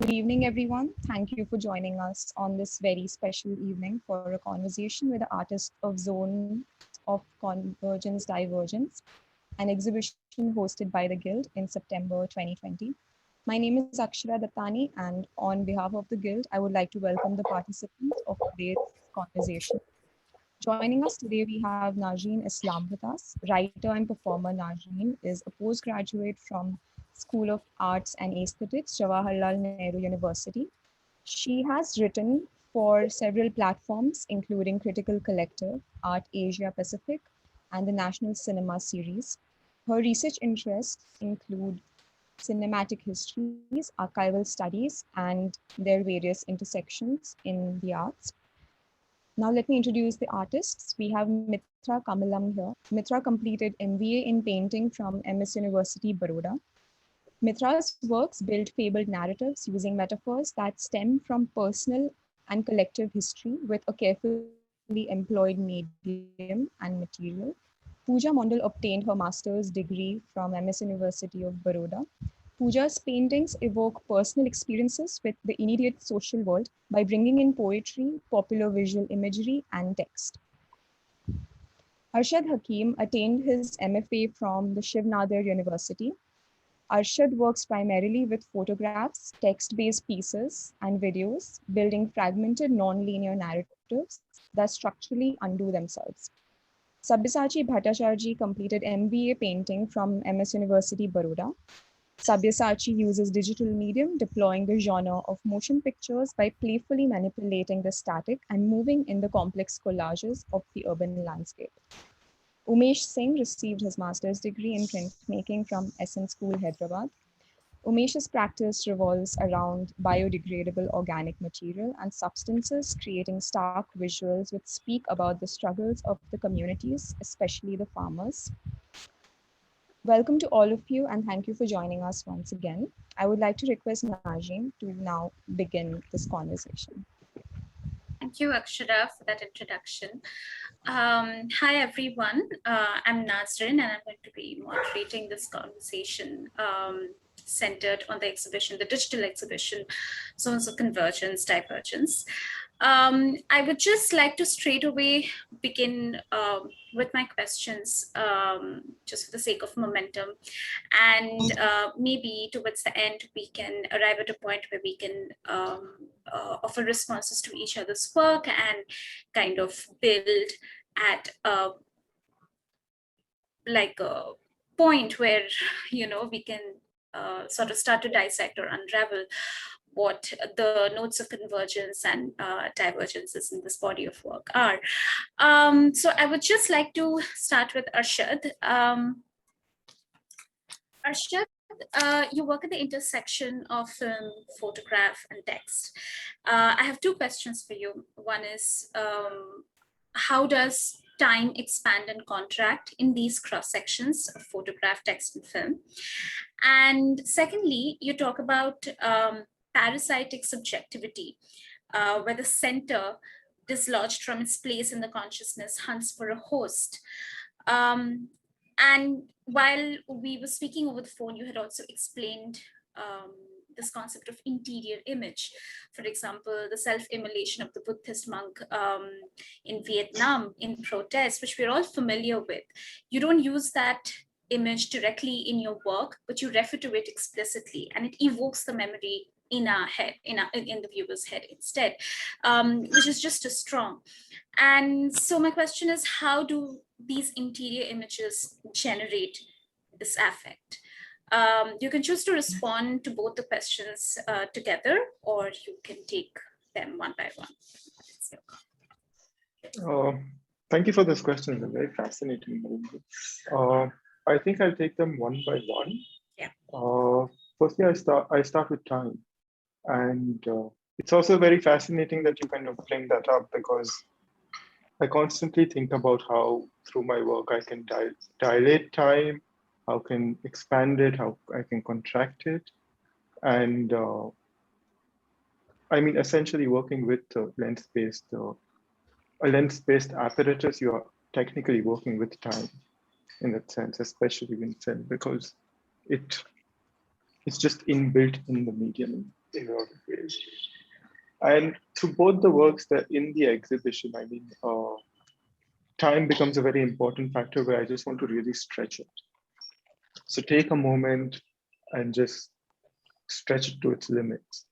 Good evening, everyone. Thank you for joining us on this very special evening for a conversation with the artist of Zones of Convergence, Divergence, an exhibition hosted by the Guild in September 2020. My name is Akshara Dattani, and on behalf of the Guild, I would like to welcome the participants of today's conversation. Joining us today, we have Najrin Islam with us. Writer and performer Najrin is a postgraduate from School of Arts and Aesthetics, Jawaharlal Nehru University. She has written for several platforms, including Critical Collective, Art Asia Pacific, and the National Cinema Series. Her research interests include cinematic histories, archival studies, and their various intersections in the arts. Now let me introduce the artists. We have Mithra Kamalam here. Mithra completed MBA in painting from MS University, Baroda. Mithra's works build fabled narratives using metaphors that stem from personal and collective history with a carefully employed medium and material. Puja Mondal obtained her master's degree from MS University of Baroda. Puja's paintings evoke personal experiences with the immediate social world by bringing in poetry, popular visual imagery, and text. Ashad Hakim attained his MFA from the Shiv Nadar University. Arshad works primarily with photographs, text-based pieces, and videos, building fragmented non-linear narratives that structurally undo themselves. Sabyasachi Bhattacharjee completed MBA painting from MS University, Baroda. Sabyasachi uses digital medium, deploying the genre of motion pictures by playfully manipulating the static and moving in the complex collages of the urban landscape. Umesh Singh received his master's degree in printmaking from SN School, Hyderabad. Umesh's practice revolves around biodegradable organic material and substances, creating stark visuals which speak about the struggles of the communities, especially the farmers. Welcome to all of you, and thank you for joining us once again. I would like to request Najrin to now begin this conversation. Thank you, Akshara, for that introduction. Hi, everyone. I'm Najrin, and I'm going to be moderating this conversation centered on the exhibition, the digital exhibition, Zones of Convergence, Divergence. I would just like to straight away begin with my questions, just for the sake of momentum. And maybe towards the end, we can arrive at a point where we can offer responses to each other's work and kind of build at like a point where, we can sort of start to dissect or unravel what the notes of convergence and divergences in this body of work are. So I would just like to start with Arshad. Arshad, you work at the intersection of film, photograph, and text. I have two questions for you. One is, how does time expand and contract in these cross sections of photograph, text, and film? And secondly, you talk about parasitic subjectivity, where the center, dislodged from its place in the consciousness, hunts for a host. And while we were speaking over the phone, you had also explained this concept of interior image. For example, the self-immolation of the Buddhist monk in Vietnam in protest, which we're all familiar with. You don't use that image directly in your work, but you refer to it explicitly, and it evokes the memory in our head, in the viewer's head instead, which is just as strong. And so my question is, how do these interior images generate this affect? You can choose to respond to both the questions together, or you can take them one by one. Thank you for this question. They're very fascinating. I think I'll take them one by one. Yeah. Firstly, I start with time, and it's also very fascinating that you kind of bring that up, because I constantly think about how through my work I can dilate time, how I can expand it, how I can contract it, and I mean, essentially working with lens-based apparatus, you are technically working with time in that sense, especially in film, because it's just inbuilt in the medium. in a lot of ways. And through both the works that in the exhibition, I mean, time becomes a very important factor where I just want to really stretch it. So take a moment and just stretch it to its limits.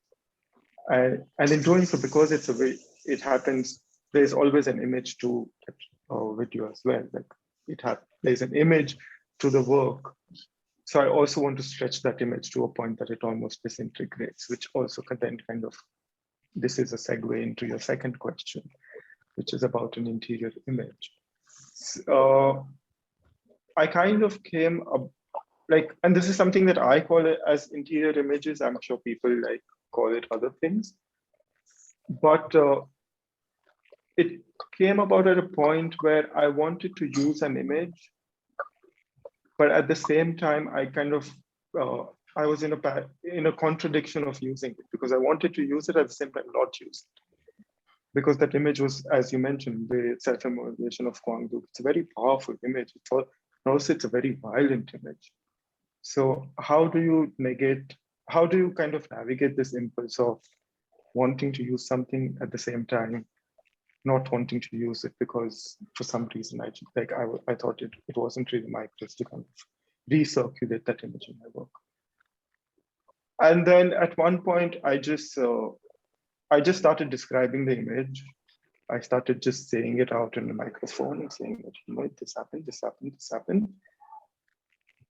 And in doing so, because it's a way, it happens, there's always an image to video as well. Like there's an image to the work. So I also want to stretch that image to a point that it almost disintegrates, which also then kind of, this is a segue into your second question, which is about an interior image. I kind of came up, like, and this is something that I call it as interior images. I'm sure people like call it other things, but it came about at a point where I wanted to use an image, but at the same time, I kind of, I was in a contradiction of using it because I wanted to use it at the same time not use it. Because that image was, as you mentioned, the self-immolation of Kwangdu. It's a very powerful image. Also, it's a very violent image. So how do you kind of navigate this impulse of wanting to use something at the same time, not wanting to use it because for some reason I thought it wasn't really my place to kind of recirculate that image in my work. And then at one point, I just started describing the image. I started just saying it out in the microphone and saying that, you know, this happened, this happened, this happened.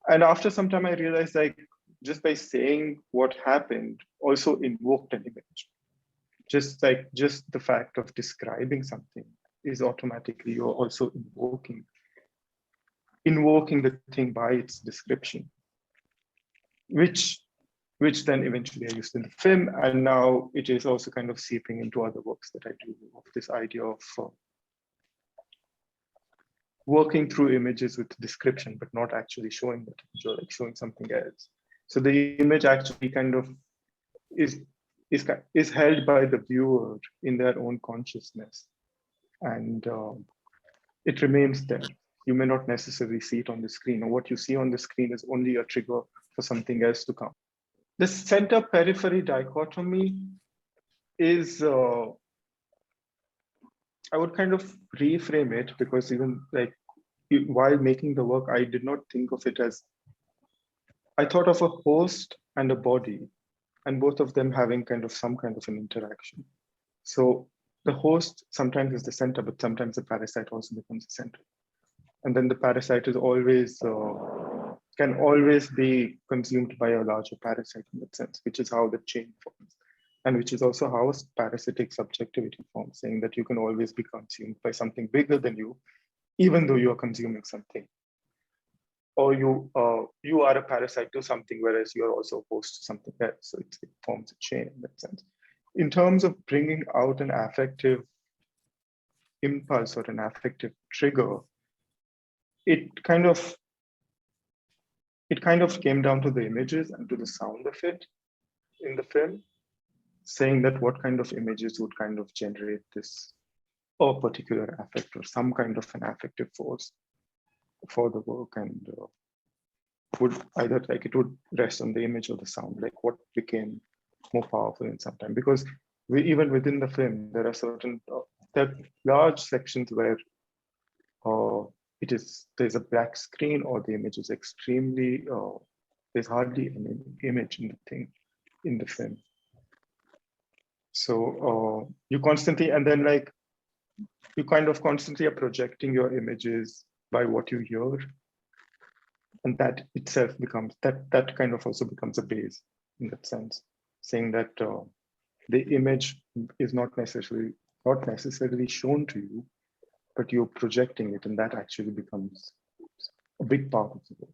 And after some time, I realized like just by saying what happened also invoked an image. Just the fact of describing something is automatically, you're also invoking the thing by its description, which then eventually I used in the film, and now it is also kind of seeping into other works that I do, of this idea of working through images with description, but not actually showing that image or like showing something else. So the image actually kind of is held by the viewer in their own consciousness, and it remains there. You may not necessarily see it on the screen, or what you see on the screen is only a trigger for something else to come. The center periphery dichotomy is, I would kind of reframe it, because even like while making the work, I did not think of it as, I thought of a host and a body, and both of them having kind of some kind of an interaction. So the host sometimes is the center, but sometimes the parasite also becomes the center. And then the parasite is always, can always be consumed by a larger parasite in that sense, which is how the chain forms. And which is also how parasitic subjectivity forms, saying that you can always be consumed by something bigger than you, even though you're consuming something. Or you are a parasite to something, whereas you're also a host to something else. So it forms a chain in that sense. In terms of bringing out an affective impulse or an affective trigger, it kind of came down to the images and to the sound of it in the film, saying that what kind of images would kind of generate this or particular affect or some kind of an affective force for the work, and would either like it would rest on the image or the sound, like what became more powerful in some time. Because even within the film, there are certain there are large sections where there's a black screen, or the image is extremely there's hardly an image in the film. So you constantly, and then like you kind of constantly are projecting your images by what you hear, and that itself becomes that kind of also becomes a base in that sense, saying that the image is not necessarily shown to you, but you're projecting it, and that actually becomes a big part of the work.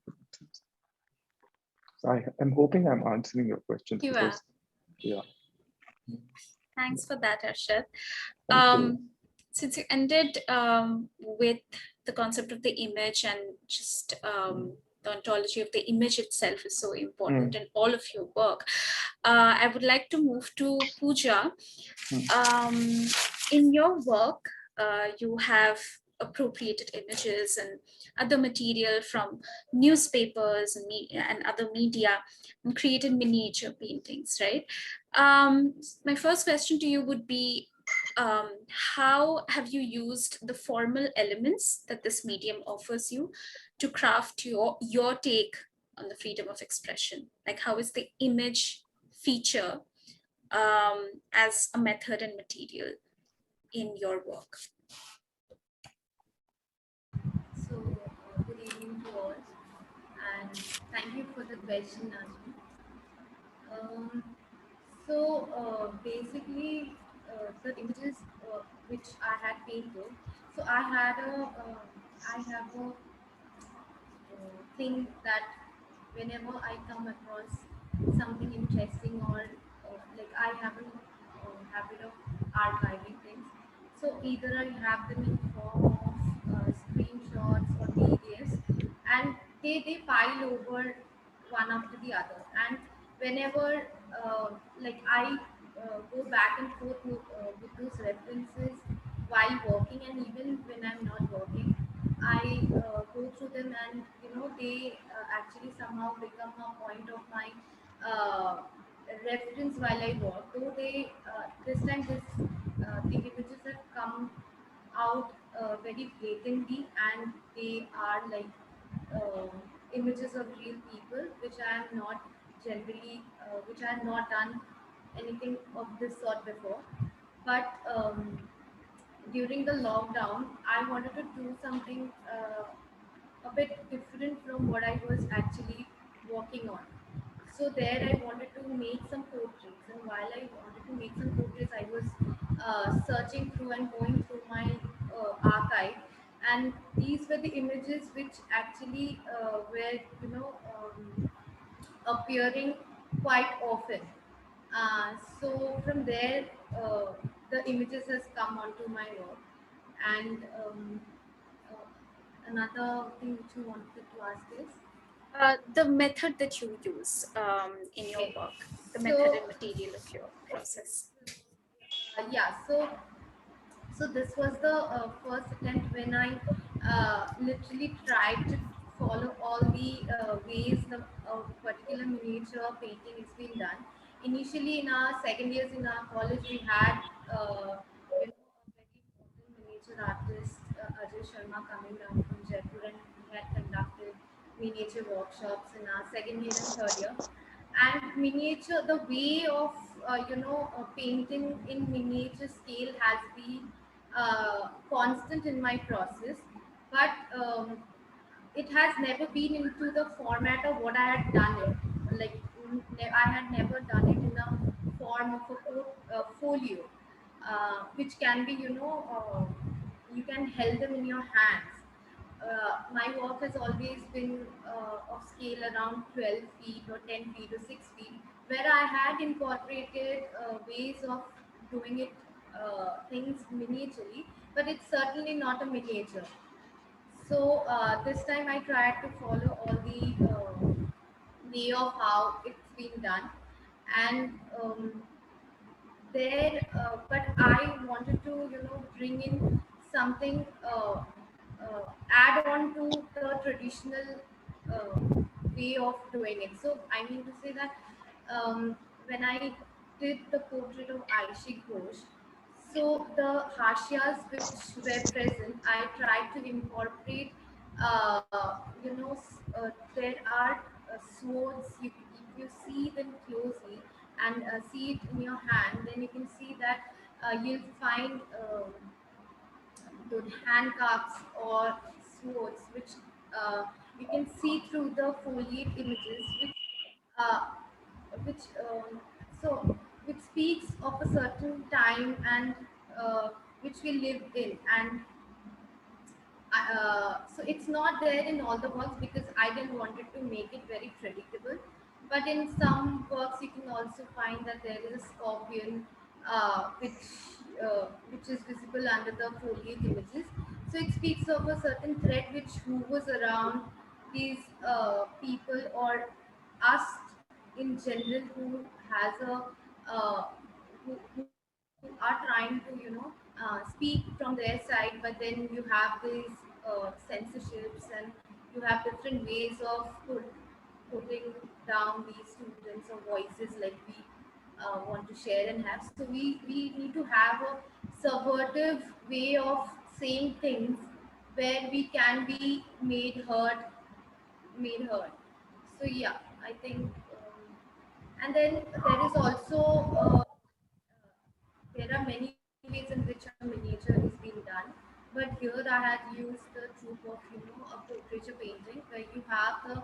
So I'm hoping I'm answering your questions. You because, are. Yeah. Thanks for that, Arshad. Thank you. Since you ended with the concept of the image, and just the ontology of the image itself is so important in all of your work, I would like to move to Puja. In your work, you have appropriated images and other material from newspapers and other media, and created miniature paintings, right? My first question to you would be, how have you used the formal elements that this medium offers you to craft your take on the freedom of expression? Like, how is the image feature as a method and material in your work? So, good evening to all, and thank you for the question, Najrin. Um, Basically, the images which I had painted. So I have a thing that whenever I come across something interesting or like I have a habit of archiving things. So either I have them in form of screenshots or PDFs, and they pile over one after the other. And whenever like I go back and forth with those references while working, and even when I'm not working, I go through them, and they actually somehow become a point of my uh, reference while I work. Though they this time this the images have come out very blatantly, and they are like images of real people, which I am not generally, which I have not done anything of this sort before. But during the lockdown, I wanted to do something a bit different from what I was actually working on. So there, I wanted to make some portraits, and while I wanted to make some portraits, I was searching through and going through my archive, and these were the images which actually were, appearing quite often. So from there, the images has come onto my work, and another thing which you wanted to ask is The method that you use in your okay. work, the So method and material of your process. yeah, so this was the first attempt when I literally tried to follow all the ways the particular miniature painting is being done. Initially, in our second years in our college, we had a very important miniature artist, Ajay Sharma, coming down from Jaipur, and we had conducted miniature workshops in our second year and third year. And miniature, the way of painting in miniature scale has been constant in my process, but it has never been into the format of what I had done it. Like I had never done it in a form of a folio, which can be, you can held them in your hands. My work has always been of scale around 12 feet or 10 feet or 6 feet, where I had incorporated ways of doing it, things miniaturely, but it's certainly not a miniature. So this time I tried to follow all the way of how it's been done, and there but I wanted to, bring in something, add on to the traditional uh, way of doing it. So I mean to say that when I did the portrait of Aishi Ghosh, so the hashyas which were present, I tried to incorporate, there are swords. If you see them closely and see it in your hand, then you can see that you'll find the handcuffs or swords, which you can see through the foliate images, uh, which which speaks of a certain time, and which we live in. And so it's not there in all the works because I didn't want it to make it very predictable. But in some works, you can also find that there is a scorpion, which is visible under the foliage images. So it speaks of a certain threat which hovers around these people, or us in general, who has a who are trying to, speak from their side, but then you have these censorships, and you have different ways of putting down these students or voices like we want to share and have. So we need to have a subvertive way of saying things where we can be made heard. So yeah, I think, and then there is also there are many ways in which a miniature is being done, but here I had used the trope of a portraiture painting where you have the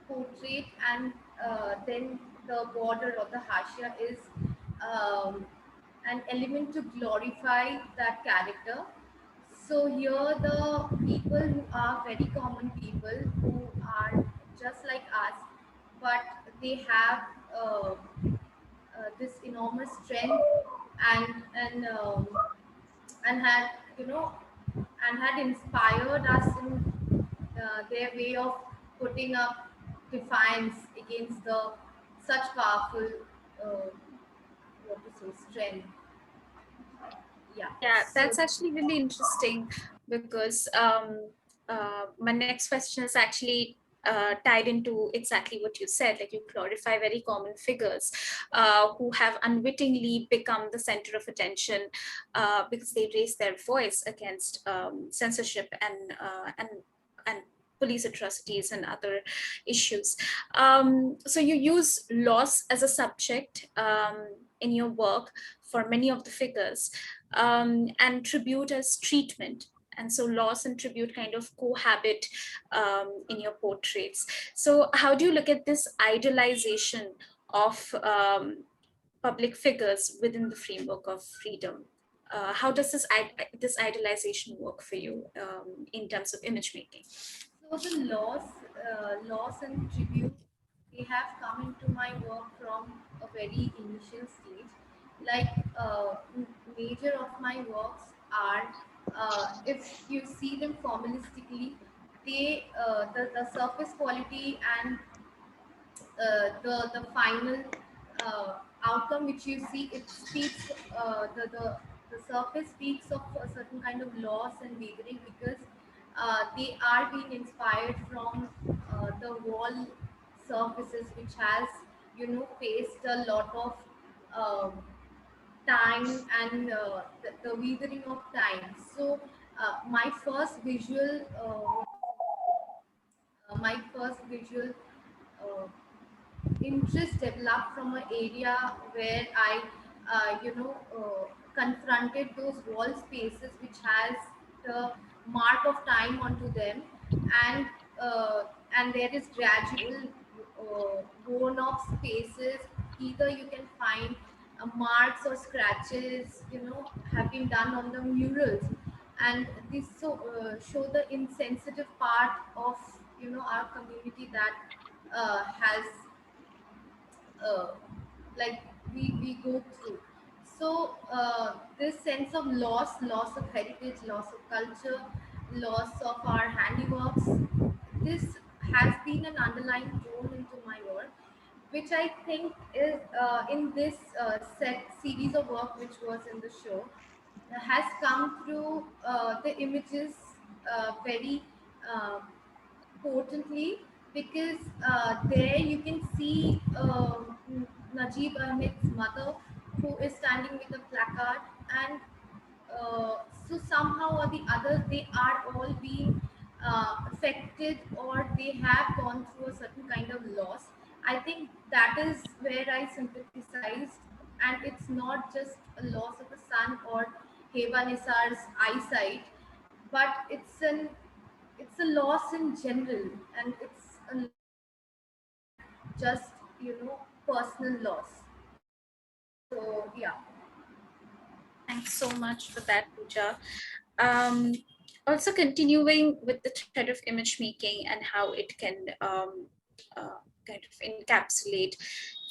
portrait and then the border or the hashia is um, an element to glorify that character. So here the people who are very common people who are just like us, but they have this enormous strength and and um, and had you know and had inspired us in their way of putting up defiance against the such powerful uh, what to say strength. Yeah. Yeah, So that's actually really interesting because my next question is actually tied into exactly what you said. Like, you glorify very common figures who have unwittingly become the center of attention because they raise their voice against censorship and police atrocities and other issues. So you use loss as a subject in your work for many of the figures, and tribute as treatment. And so loss and tribute kind of cohabit in your portraits. So how do you look at this idealization of public figures within the framework of freedom? How does this idealization work for you in terms of image making? so the loss and tribute, they have come into my work from a very initial stage. Like major of my works are, if you see them formalistically, the surface quality and the final outcome which you see, it speaks, the surface speaks of a certain kind of loss and wavering, because they are being inspired from the wall surfaces which has faced a lot of um, time and the withering of time. So my first visual uh, interest developed from an area where I, confronted those wall spaces which has the mark of time onto them, and uh, and there is gradual worn off spaces. Either you can find marks or scratches, have been done on the murals, and this show the insensitive part of our community that has uh, like we go through. So this sense of loss of heritage, loss of culture, loss of our handiworks, this has been an underlying tone into my work, which I think is in this set series of work which was in the show, has come through the images very uh, potently, because there you can see Najib Ahmed's mother, who is standing with a placard, and so somehow or the other they are all being affected, or they have gone through a certain kind of loss. I think that is where I sympathized, and it's not just a loss of a son or Heba Nisar's eyesight, but it's a loss in general, and it's a loss more than just personal loss. So yeah. Thanks so much for that, Pooja. Um, Also continuing with the thread of image making and how it can kind of encapsulate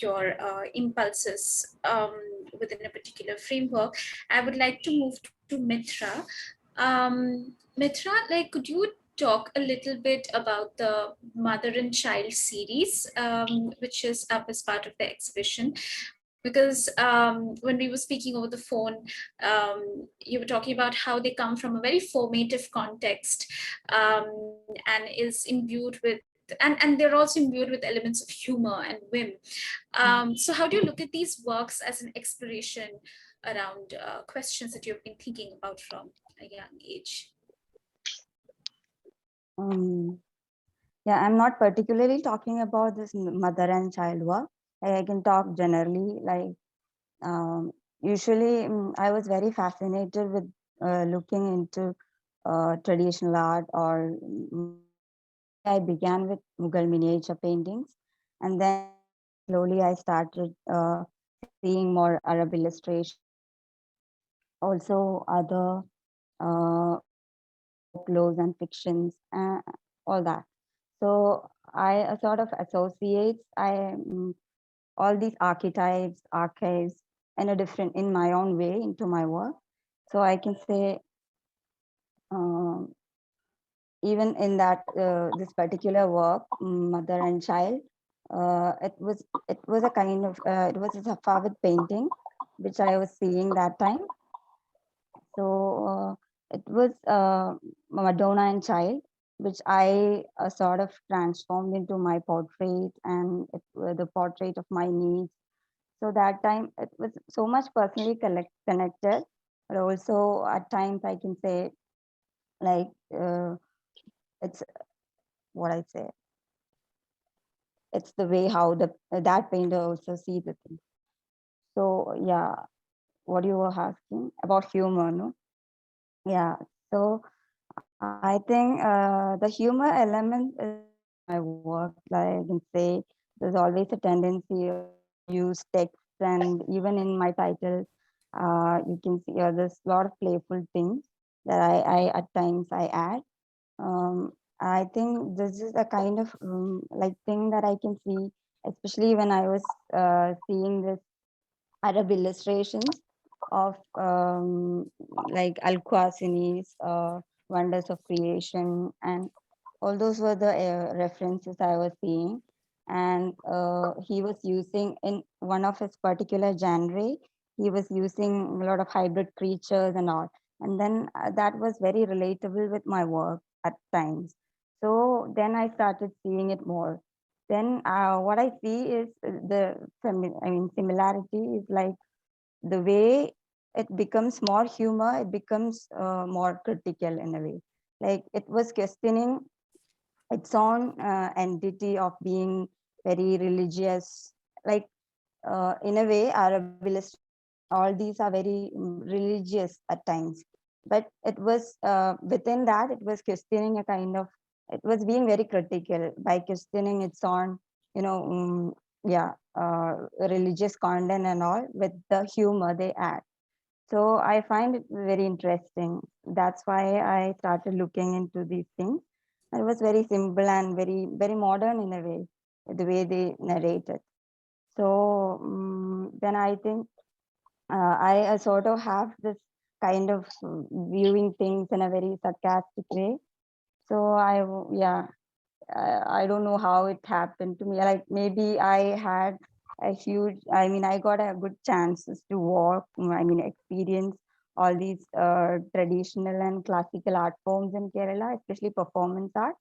your impulses within a particular framework, I would like to move to Mithra. Mithra, like, could you talk a little bit about the Mother and Child series, which is up as part of the exhibition? Because when we were speaking over the phone, you were talking about how they come from a very formative context, and is imbued with and they're also imbued with elements of humor and whim. So how do you look at these works as an exploration around questions that you've been thinking about from a young age? Yeah, I'm not particularly talking about this mother and child work. I can talk generally. Like usually, I was very fascinated with looking into traditional art, or initially I began with Mughal miniature paintings, and then slowly I started seeing more Arab illustrations and also other folklores and fictions, all that. So I sort of associate all these archetypes, archives in a different, in my own way, into my work. So I can say, um, even in that this particular work, Mother and Child, it was a kind of it was a Safavid painting, which I was seeing that time. So it was Madonna and Child, which I sort of transformed into my portrait, and the portrait of my niece. So that time it was so much personally connected, but also at times I can say, like, it's what I say. It's the way how that painter also sees the thing. So yeah, what you were asking about humor, no? Yeah. So I think the humor element is in my work. Like I can say, there's always a tendency of use text, and even in my title, you can see there's a lot of playful things that I at times I add. I think this is a kind of like thing that I can see, especially when I was seeing this Arab illustrations of like Al-Qasini's Wonders of Creation, and all those were the references I was seeing. And he was using in one of his particular genre, he was using a lot of hybrid creatures and all. And then that was very relatable with my work at times. So then I started seeing it more. Then what I see is similarity is like the way it becomes more humor, it becomes more critical in a way. Like it was questioning its own entity of being very religious. Like in a way, Arab illustration and all these are very religious at times. But it was within that, it was questioning a kind of, it was being very critical by questioning its own, you know, yeah, religious content and all with the humor they add. So I find it very interesting. That's why I started looking into these things. It was very simple and very, very modern in a way, the way they narrate it. So then I think I sort of have this kind of viewing things in a very sarcastic way. So yeah, I don't know how it happened to me. Like maybe I had a huge, I mean, I got a good chances to walk, experience all these traditional and classical art forms in Kerala, especially performance art.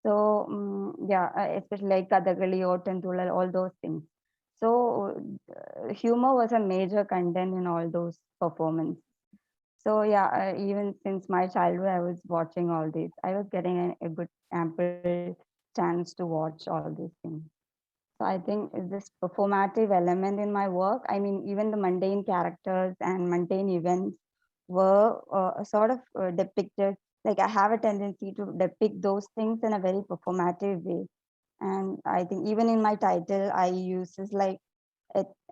So yeah, especially like Kathakali, Ottanthullal, all those things. So humor was a major content in all those performances. So yeah, even since my childhood, I was watching all these. I was getting a good ample chance to watch all these things. So I think this performative element in my work, I mean, even the mundane characters and mundane events were sort of depicted. Like I have a tendency to depict those things in a very performative way. And I think even in my title, I use this like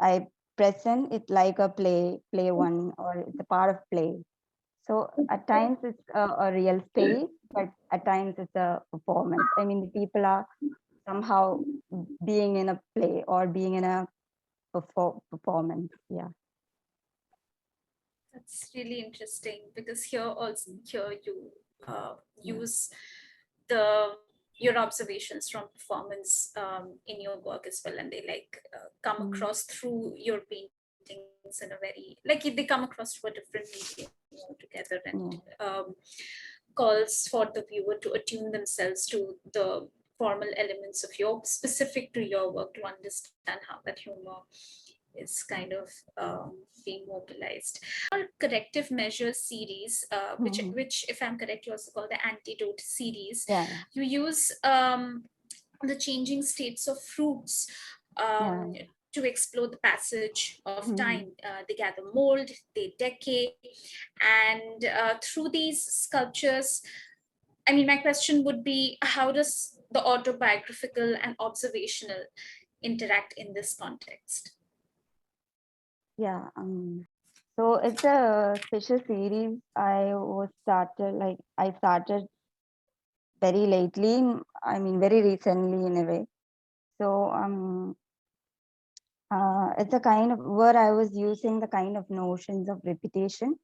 I present it like a play one, or it's a part of play. So at times it's a real space, but at times it's a performance. I mean, the people are somehow being in a play or being in a performance. Yeah. That's really interesting, because here you use the your observations from performance in your work as well, and they like come across through your paintings in a very, like they come across through a different medium altogether, and calls for the viewer to attune themselves to the formal elements of your specific to your work to understand how that humor is kind of being mobilized. Our corrective measures series, which if I'm correct, you also call the antidote series. Yeah. You use the changing states of fruits to explore the passage of time. They gather mold, they decay, and through these sculptures, I mean, my question would be, how does the autobiographical and observational interact in this context? Yeah. So it's a special series. I started very lately. I mean, very recently in a way. So it's a kind of where I was using the kind of notions of repetition,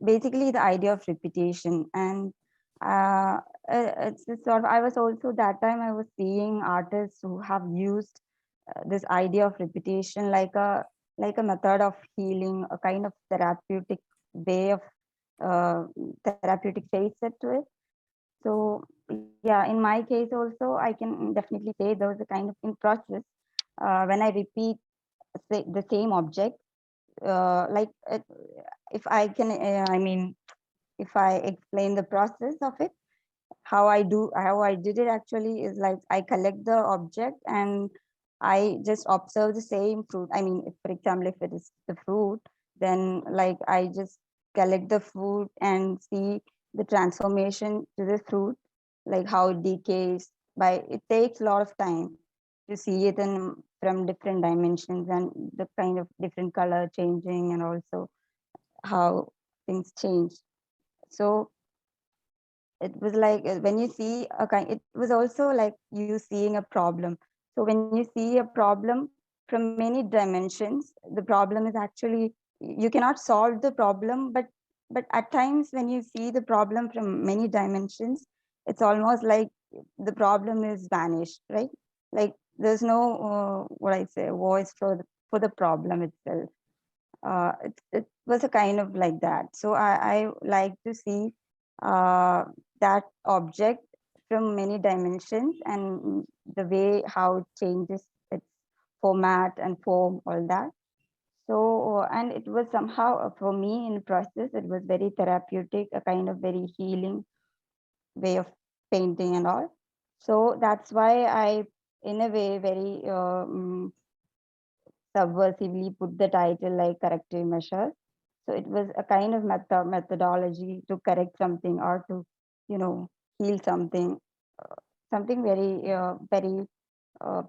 basically the idea of repetition. And it's this sort of, I was also that time I was seeing artists who have used this idea of repetition like a method of healing, a kind of therapeutic way of therapeutic facet to it. So yeah, in my case also, I can definitely say there was a kind of in process when I repeat the same object, if I can, I mean, if I explain the process of it, how I did it actually is like I collect the object and I just observe the same fruit. I mean, if, for example, if it is the fruit, then like I just collect the fruit and see the transformation to the fruit, like how it decays. By it takes a lot of time to see it in from different dimensions and the kind of different color changing and also how things change. So it was like when you see a kind, it was also like you seeing a problem. So when you see a problem from many dimensions, the problem is actually, you cannot solve the problem, but at times when you see the problem from many dimensions, it's almost like the problem is vanished, right? Like there's no what I say voice for the problem itself. It was a kind of like that. So I like to see that object from many dimensions and the way how it changes its format and form, all that. So, and it was somehow for me in process, it was very therapeutic, a kind of very healing way of painting and all. So that's why I, in a way, very subversively put the title like corrective measure. So it was a kind of methodology to correct something or to, heal something, something very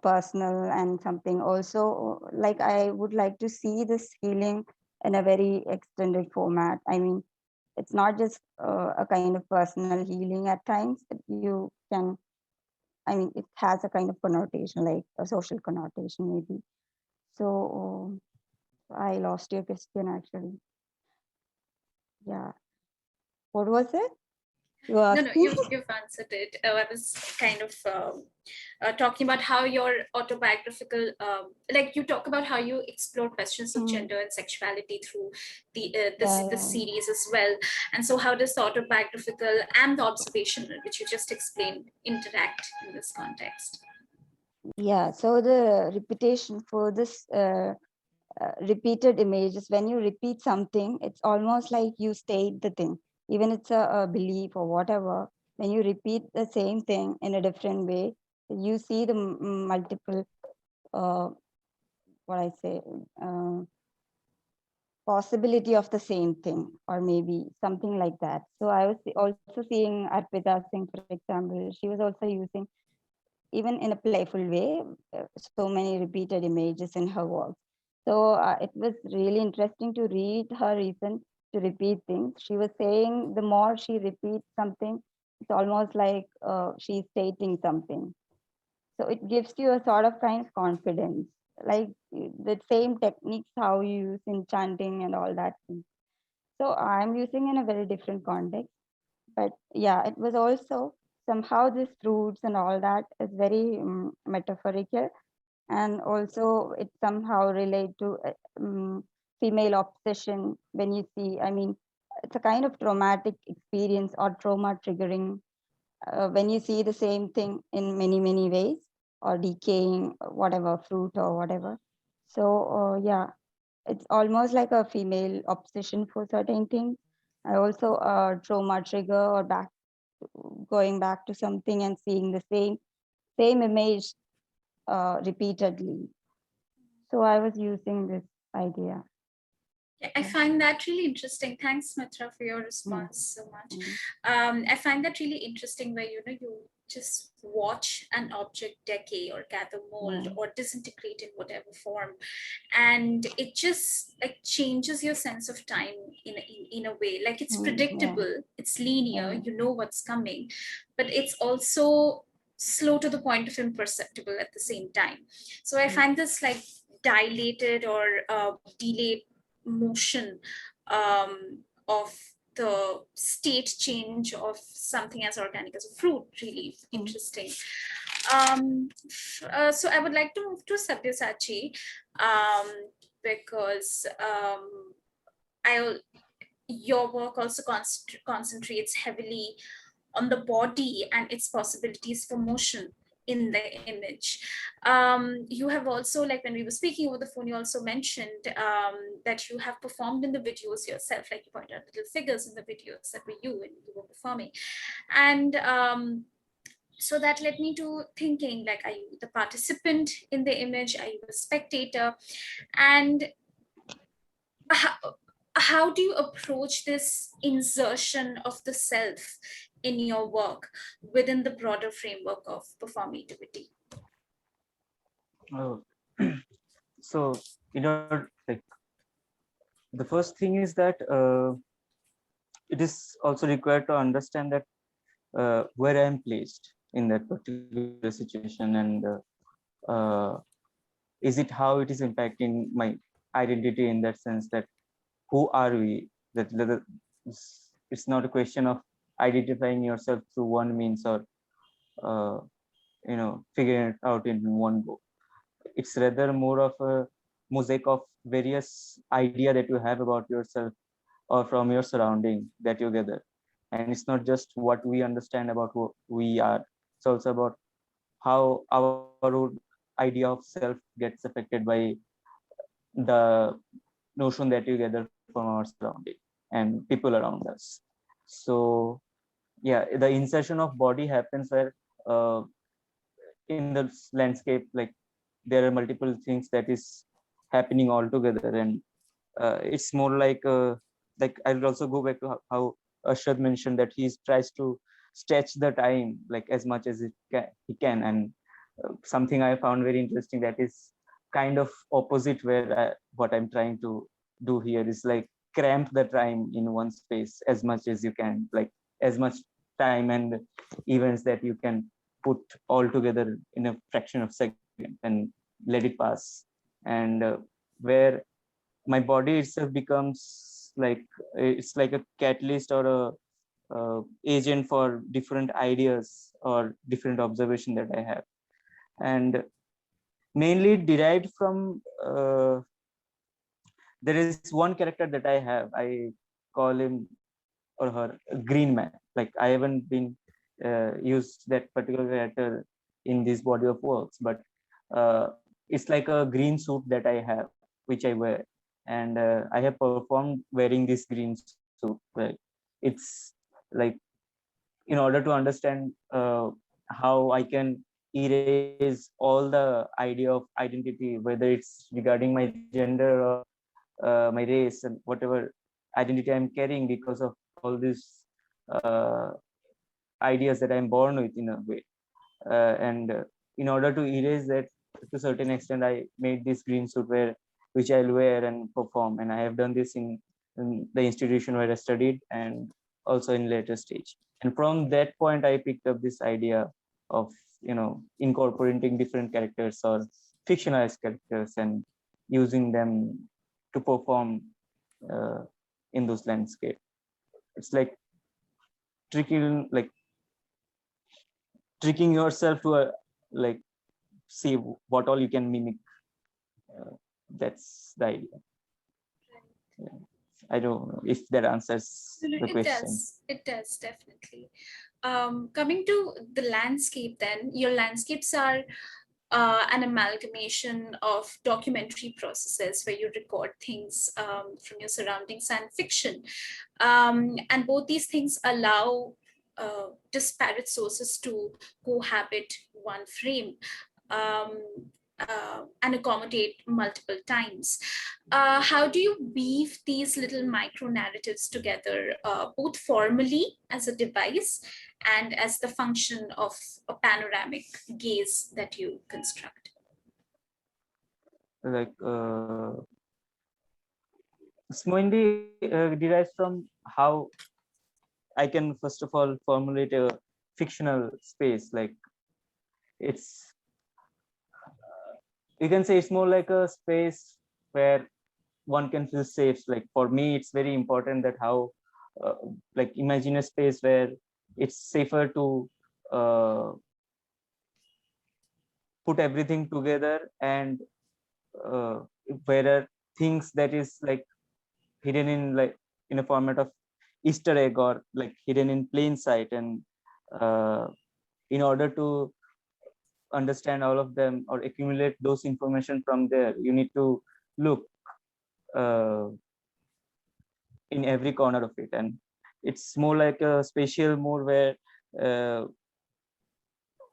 personal, and something also like I would like to see this healing in a very extended format. I mean, it's not just a kind of personal healing at times. You can, I mean, it has a kind of connotation, like a social connotation maybe. So I lost your question actually. Yeah. What was it? You No, asked you've answered it. I was kind of talking about how your autobiographical, like you talk about how you explore questions of gender and sexuality through this series as well. And so how does the autobiographical and the observational, which you just explained, interact in this context? Yeah, so the repetition for this repeated images, when you repeat something, it's almost like you state the thing, even it's a belief or whatever. When you repeat the same thing in a different way, you see the multiple what I say possibility of the same thing, or maybe something like that. So I was also seeing Arpita Singh, for example. She was also using, even in a playful way, so many repeated images in her work. So it was really interesting to read her reason to repeat things. She was saying the more she repeats something, it's almost like she's stating something. So it gives you a sort of kind of confidence, like the same techniques how you use in chanting and all that. So I'm using in a very different context. But yeah, it was also somehow these fruits and all that is very metaphorical, and also it somehow relate to female obsession. When you see, I mean, it's a kind of traumatic experience or trauma triggering when you see the same thing in many ways, or decaying whatever fruit or whatever. So yeah, it's almost like a female obsession for certain things. I also trauma trigger, or going back to something and seeing the same image repeatedly. So I was using this idea. Yeah, I find that really interesting. Thanks, Mithra, for your response so much. I find that really interesting where you just watch an object decay or gather mold or disintegrate in whatever form, and it just like changes your sense of time in a way. Like it's predictable, it's linear, you know what's coming, but it's also slow to the point of imperceptible at the same time. So I find this like dilated or delayed motion of the state change of something as organic as a fruit. Really interesting. So I would like to move to Sabyasachi, because your work also concentrates heavily on the body and its possibilities for motion in the image. You have also, like when we were speaking over the phone, you also mentioned that you have performed in the videos yourself, like you pointed out little figures in the videos that were you when you were performing. And so that led me to thinking, like, are you the participant in the image? Are you a spectator? And how do you approach this insertion of the self in your work within the broader framework of performativity? Oh. So, like the first thing is that it is also required to understand that where I am placed in that particular situation, and is it how it is impacting my identity, in that sense that who are we? That it's not a question of identifying yourself through one means, or uh, figuring it out in one go. It's rather more of a mosaic of various idea that you have about yourself or from your surrounding that you gather. And it's not just what we understand about who we are, it's also about how our own idea of self gets affected by the notion that you gather from our surrounding and people around us. So yeah, the insertion of body happens where uh, in the landscape, like there are multiple things that is happening all together, and it's more like I will also go back to how Ashad mentioned that he tries to stretch the time like as much as he can. And something I found very interesting, that is kind of opposite what I'm trying to do here is like cramp the time in one space as much as you can, like as much time and events that you can put all together in a fraction of second and let it pass. And where my body itself becomes like it's like a catalyst or a agent for different ideas or different observation that I have, and mainly derived from there is one character that I have. I call him or her Green Man. Like I haven't been used that particular character in this body of works, but it's like a green suit that I have, which I wear, and I have performed wearing this green suit. Like it's like in order to understand how I can erase all the idea of identity, whether it's regarding my gender or my race and whatever identity I'm carrying, because of all these uh, ideas that I'm born with in a way. And in order to erase that to a certain extent, I made this green suit which I'll wear and perform. And I have done this in the institution where I studied and also in later stage. And from that point, I picked up this idea of, incorporating different characters or fictionalized characters and using them to perform uh, in those landscape. It's like like tricking yourself to like see what all you can mimic. Uh, that's the idea. Yeah. I don't know if that answers the It question. does. It does, definitely. Coming to the landscape, then, your landscapes are an amalgamation of documentary processes where you record things from your surroundings and fiction. And both these things allow disparate sources to cohabit one frame. Um, and accommodate multiple times. How do you weave these little micro narratives together, both formally as a device and as the function of a panoramic gaze that you construct? Like Smoindi derives from how I can first of all formulate a fictional space. Like it's, you can say it's more like a space where one can feel safe. Like for me, it's very important that how, like imagine a space where it's safer to put everything together, and where are things that is like hidden in, like in a format of Easter egg, or like hidden in plain sight. And in order to understand all of them or accumulate those information from there, you need to look uh, in every corner of it. And it's more like a spatial mode where uh,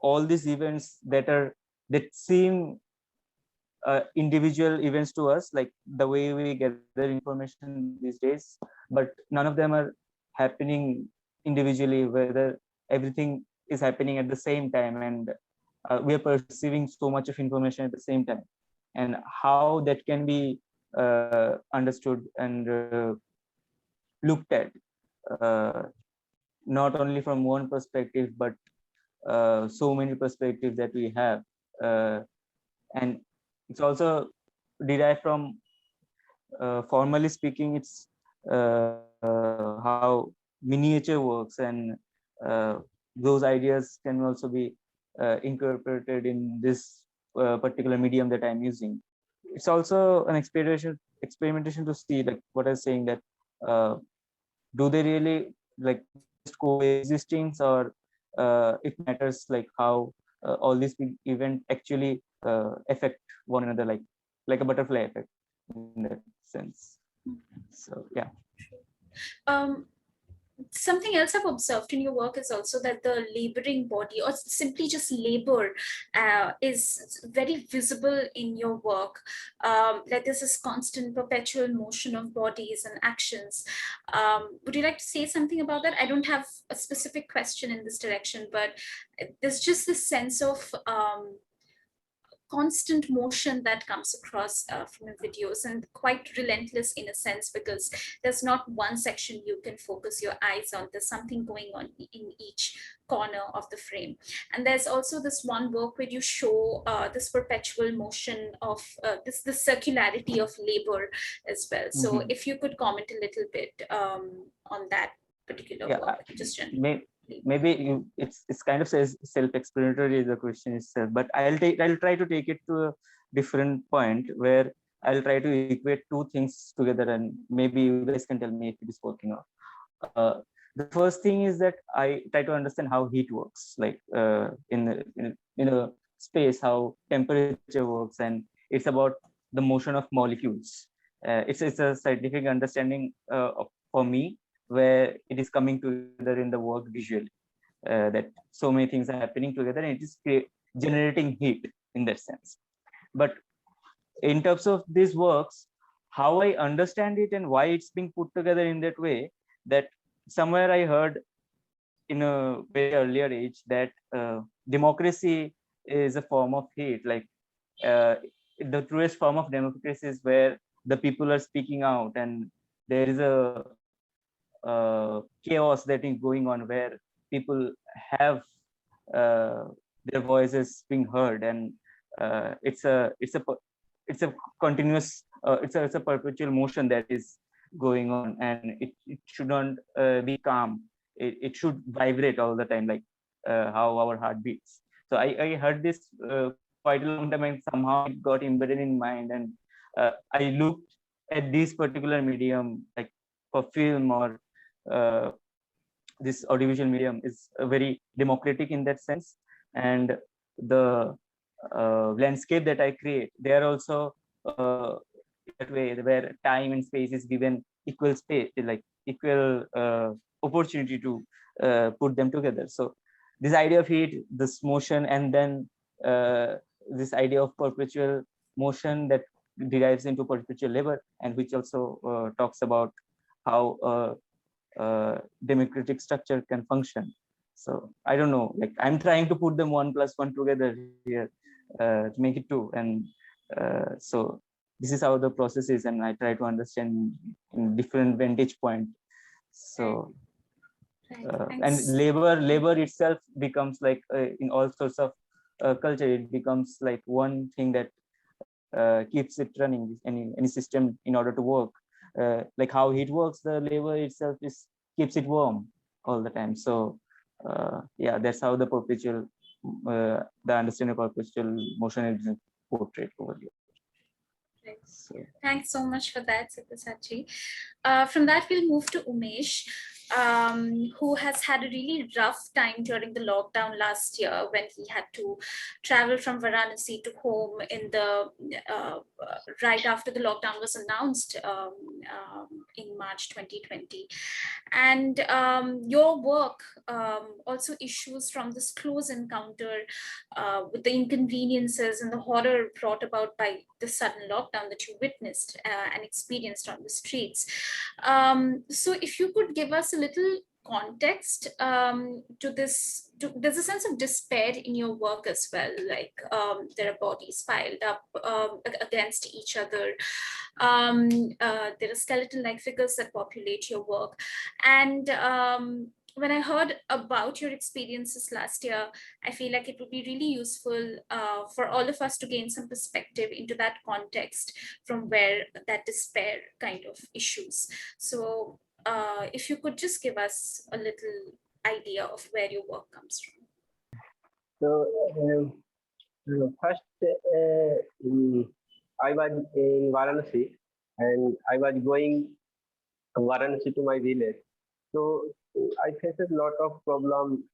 all these events that seem individual events to us, like the way we gather information these days, but none of them are happening individually, whether everything is happening at the same time, and we are perceiving so much of information at the same time. And how that can be understood and looked at, uh, not only from one perspective, but so many perspectives that we have. And it's also derived from, formally speaking, it's how miniature works, and uh, those ideas can also be incorporated in this particular medium that I'm using. It's also an experimentation to see, like what I was saying, that do they really like just coexisting, or it matters like how all these big events actually affect one another, like a butterfly effect in that sense. So yeah. Um, Something else I've observed in your work is also that the laboring body, or simply just labor, is very visible in your work. Like there's this constant, perpetual motion of bodies and actions. Would you like to say something about that? I don't have a specific question in this direction, but there's just this sense of constant motion that comes across from your videos, and quite relentless in a sense, because there's not one section you can focus your eyes on. There's something going on in each corner of the frame. And there's also this one work where you show this perpetual motion of the circularity of labor as well. So if you could comment a little bit on that particular Yeah, work, just generally. maybe it's kind of says self-explanatory, the question itself, but I'll try to take it to a different point where I'll try to equate two things together, and maybe you guys can tell me if it is working out. The first thing is that I try to understand how heat works, like in a space, how temperature works, and it's about the motion of molecules. It's a scientific understanding for me, where it is coming together in the work visually, that so many things are happening together, and it is generating heat in that sense. But in terms of these works, how I understand it and why it's being put together in that way, that somewhere I heard in a very earlier age that democracy is a form of hate. Like uh, the truest form of democracy is where the people are speaking out, and there is a chaos that is going on, where people have uh, their voices being heard, and it's a continuous, it's a perpetual motion that is going on, and it should not be calm. It should vibrate all the time, like how our heart beats. So I heard this quite a long time, and somehow it got embedded in mind, and I looked at this particular medium, like for film or this audiovisual medium is very democratic in that sense, and the landscape that I create, they are also in that way where time and space is given equal space, like equal opportunity to put them together. So this idea of heat, this motion, and then this idea of perpetual motion that derives into perpetual labor, and which also talks about how democratic structure can function. So I don't know, like I'm trying to put them 1+1 together here to make it 2. And so this is how the process is, and I try to understand in different vantage point. So and labor itself becomes like in all sorts of culture, it becomes like one thing that keeps it running, any system, in order to work. Like how heat works, the labor itself is keeps it warm all the time. So yeah, that's how the perpetual the understanding of perpetual motion is portrayed over here. So. Thanks so much for that, Sabyasachi. From that, we'll move to Umesh, who has had a really rough time during the lockdown last year when he had to travel from Varanasi to home in the right after the lockdown was announced in March 2020. And your work also issues from this close encounter with the inconveniences and the horror brought about by the sudden lockdown that you witnessed and experienced on the streets. So if you could give us a little context to this, there's a sense of despair in your work as well, like there are bodies piled up against each other. There are skeleton-like figures that populate your work. And when I heard about your experiences last year, I feel like it would be really useful for all of us to gain some perspective into that context from where that despair kind of issues. So if you could just give us a little idea of where your work comes from. So first, I was in Varanasi, and I was going Varanasi to my village. So I faced a lot of problem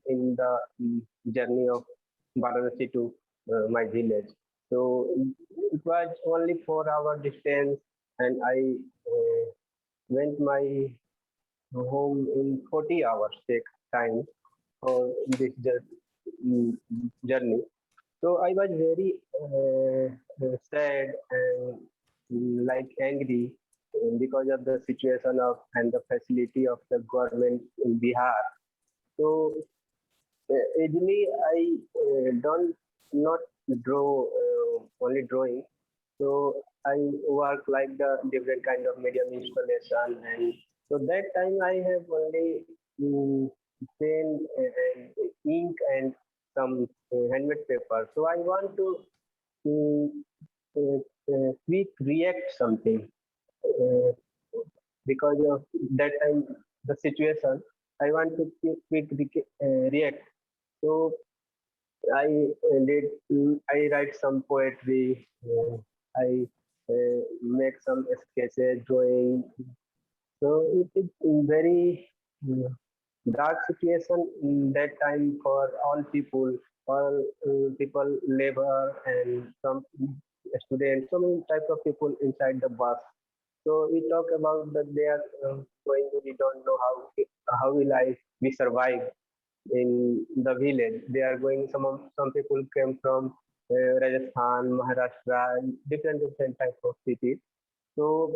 in the journey of Varanasi to my village. So it was only 4-hour distance, and I went my home in 40 hours take time for this journey. So I was very sad and like angry because of the situation of and the facility of the government in Bihar. So usually I don't not draw only drawing. So I work like the different kind of medium installation, and so that time I have only pen and ink and some handmade paper. So I want to quick react something because of that time the situation. I want to quick react. So I did. I write some poetry. I make some sketches, drawing. So it is very dark situation in that time for all people. All people, labor and some students, so many types of people inside the bus. So we talk about that they are going. We don't know how will we survive in the village. They are going. Some people came from Rajasthan, Maharashtra, different types of cities. So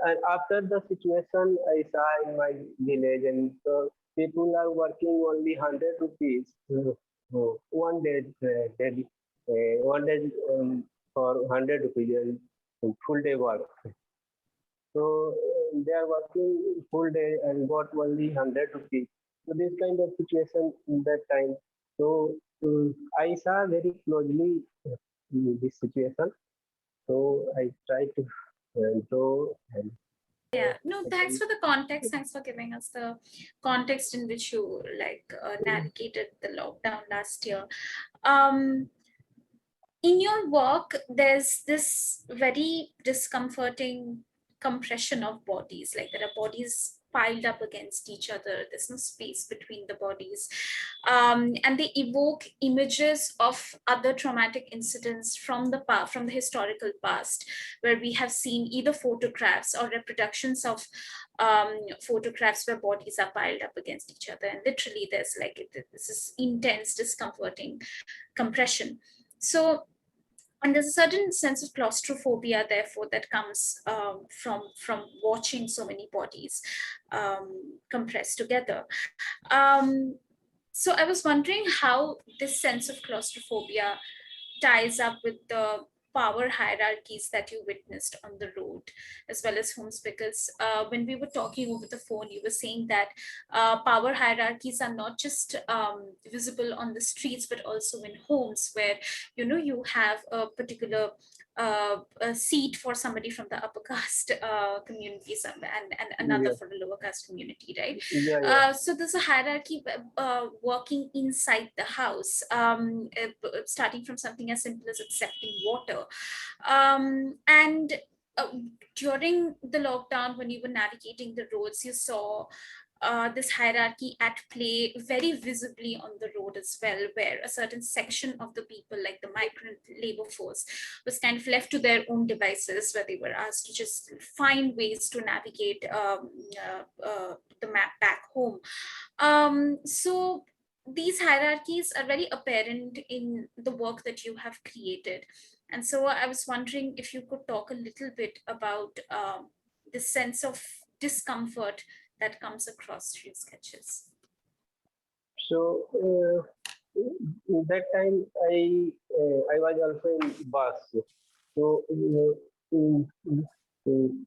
and after the situation I saw in my village, and so people are working only 100 rupees one day, one day for 100 rupees full day work. So they are working full day and got only 100 rupees. So this kind of situation in that time. So I saw very closely this situation. So I try to draw and. Yeah, no, thanks for the context. Thanks for giving us the context in which you navigated the lockdown last year. In your work, there's this very discomforting compression of bodies, like there are bodies piled up against each other. There's no space between the bodies. And they evoke images of other traumatic incidents from the historical past, where we have seen either photographs or reproductions of photographs where bodies are piled up against each other. And literally there's like this is intense, discomforting compression. So, and there's a certain sense of claustrophobia, therefore, that comes from watching so many bodies compressed together. So I was wondering how this sense of claustrophobia ties up with the power hierarchies that you witnessed on the road as well as homes, because when we were talking over the phone, you were saying that power hierarchies are not just visible on the streets but also in homes, where you have a particular a seat for somebody from the upper caste community and another for the lower caste community, right? So there's a hierarchy working inside the house, starting from something as simple as accepting water. And during the lockdown, when you were navigating the roads, you saw this hierarchy at play very visibly on the road as well, where a certain section of the people, like the migrant labor force, was kind of left to their own devices, where they were asked to just find ways to navigate the map back home. So these hierarchies are very apparent in the work that you have created. And so I was wondering if you could talk a little bit about the sense of discomfort that comes across through sketches. So that time I was also in bus. So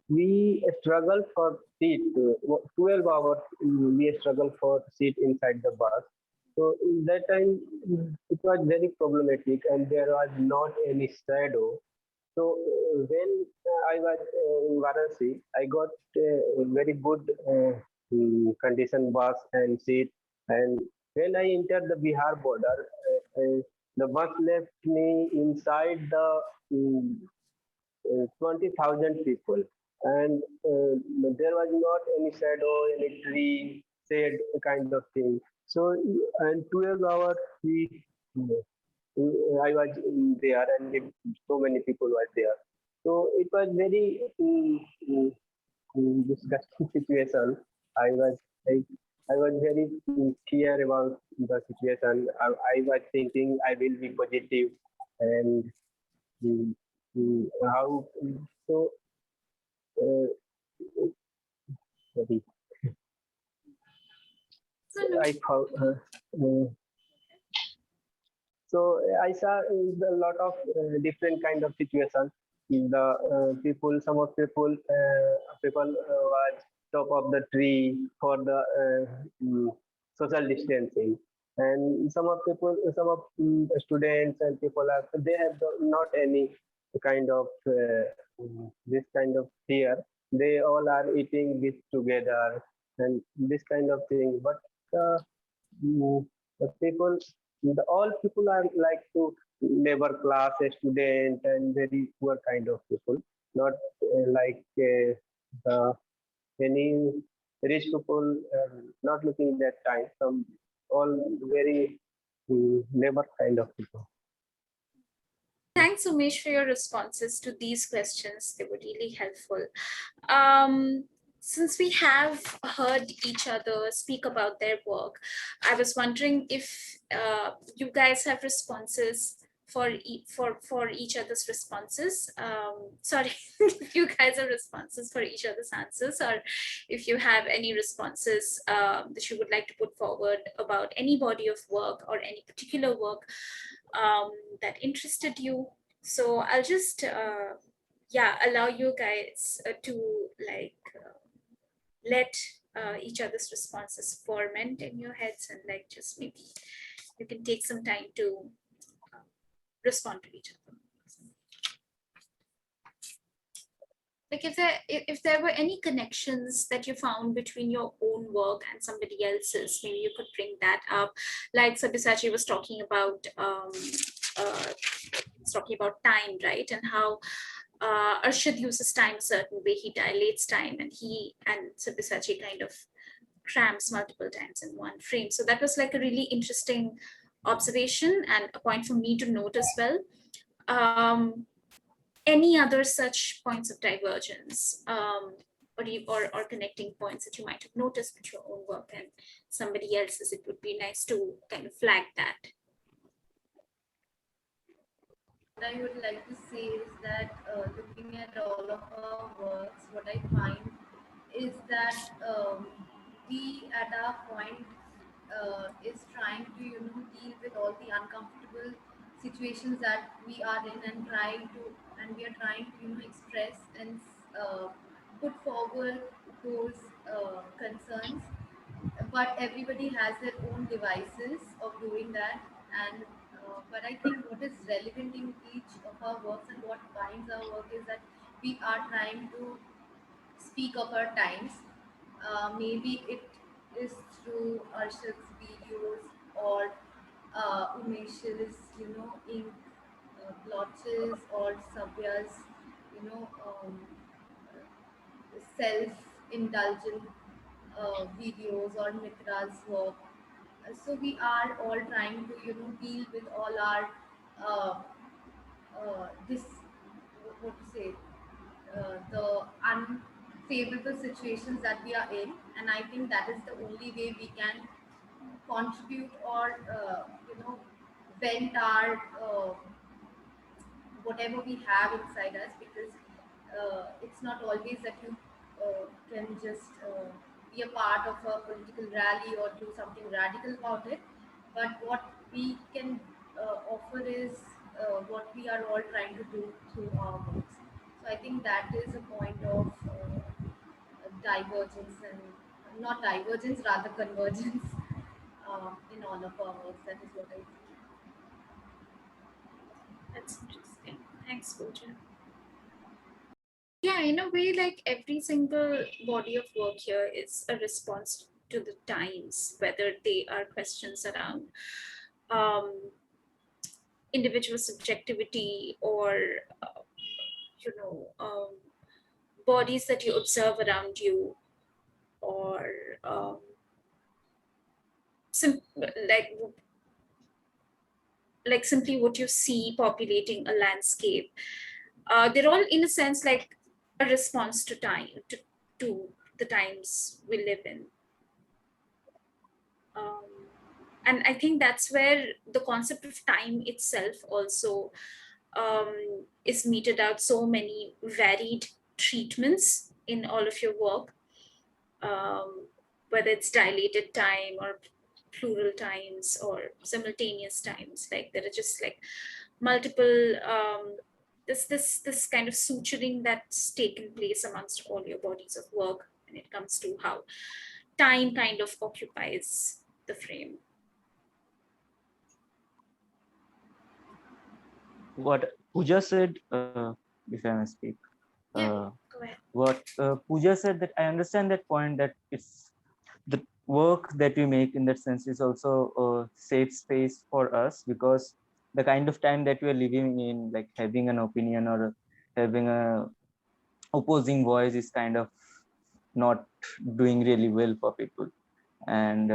we struggle for seat. 12 hours we struggle for seat inside the bus. So in that time it was very problematic, and there was not any shadow. So when I was in Varanasi, I got a very good condition bus and seat. And when I entered the Bihar border, the bus left me inside the 20,000 people, and there was not any shadow, any tree, shade kind of thing. So and 12 hours I was there, and so many people were there. So it was very disgusting situation. I was I was very clear about the situation. I was thinking I will be positive, and how so. Sorry. I found. So I saw a lot of different kind of situations. The people, some of people was top of the tree for the social distancing, and some of people, some of students and people are they have not any kind of this kind of fear. They all are eating this together and this kind of thing. But the people, all people are like to labor class, a student, and very poor kind of people, not like any rich people, not looking that time. Some all very labor kind of people. Thanks, Umesh, for your responses to these questions. They were really helpful. Since we have heard each other speak about their work, I was wondering if you guys have responses for each other's responses. Sorry, if you guys have responses for each other's answers, or if you have any responses that you would like to put forward about any body of work or any particular work that interested you. So I'll just allow you guys to let each other's responses ferment in your heads, and like just maybe you can take some time to respond to each other. Like if there were any connections that you found between your own work and somebody else's, maybe you could bring that up. Like Sabyasachi was talking about time, right? And how Arshad uses time a certain way, he dilates time, and he and Sabyasachi kind of crams multiple times in one frame. So that was like a really interesting observation and a point for me to note as well. Any other such points of divergence, or connecting points that you might have noticed with your own work and somebody else's? It would be nice to kind of flag that. What I would like to say is that looking at all of our works, what I find is that we at our point is trying to deal with all the uncomfortable situations that we are in, and we are trying to express and put forward those concerns, but everybody has their own devices of doing that. And but I think what is relevant in each of our works and what binds our work is that we are trying to speak of our times. Maybe it is through Arshad's videos or Umesh's, ink blotches, or Sabya's, you know, um, self-indulgent videos, or Mithra's work. So we are all trying to, deal with all our uh, this what to say the unfavorable situations that we are in, and I think that is the only way we can contribute or vent our whatever we have inside us, because it's not always that you can just be a part of a political rally or do something radical about it, but what we can offer is what we are all trying to do through our works. So I think that is a point of divergence, and not divergence, rather convergence in all of our works. That is what I think. That's interesting. Thanks, Puja. Yeah, in a way, like every single body of work here is a response to the times, whether they are questions around um, individual subjectivity or, you know, bodies that you observe around you, or like simply what you see populating a landscape. They're all, in a sense, like a response to time, to the times we live in. And I think that's where the concept of time itself also is meted out so many varied treatments in all of your work, whether it's dilated time or plural times or simultaneous times. Like there are just like multiple this kind of suturing that's taken place amongst all your bodies of work when it comes to how time kind of occupies the frame. What Puja said, if I may speak, Yeah, go ahead. what Puja said, that I understand that point, that it's the work that we make in that sense is also a safe space for us, because the kind of time that we are living in, like having an opinion or having a opposing voice, is kind of not doing really well for people. And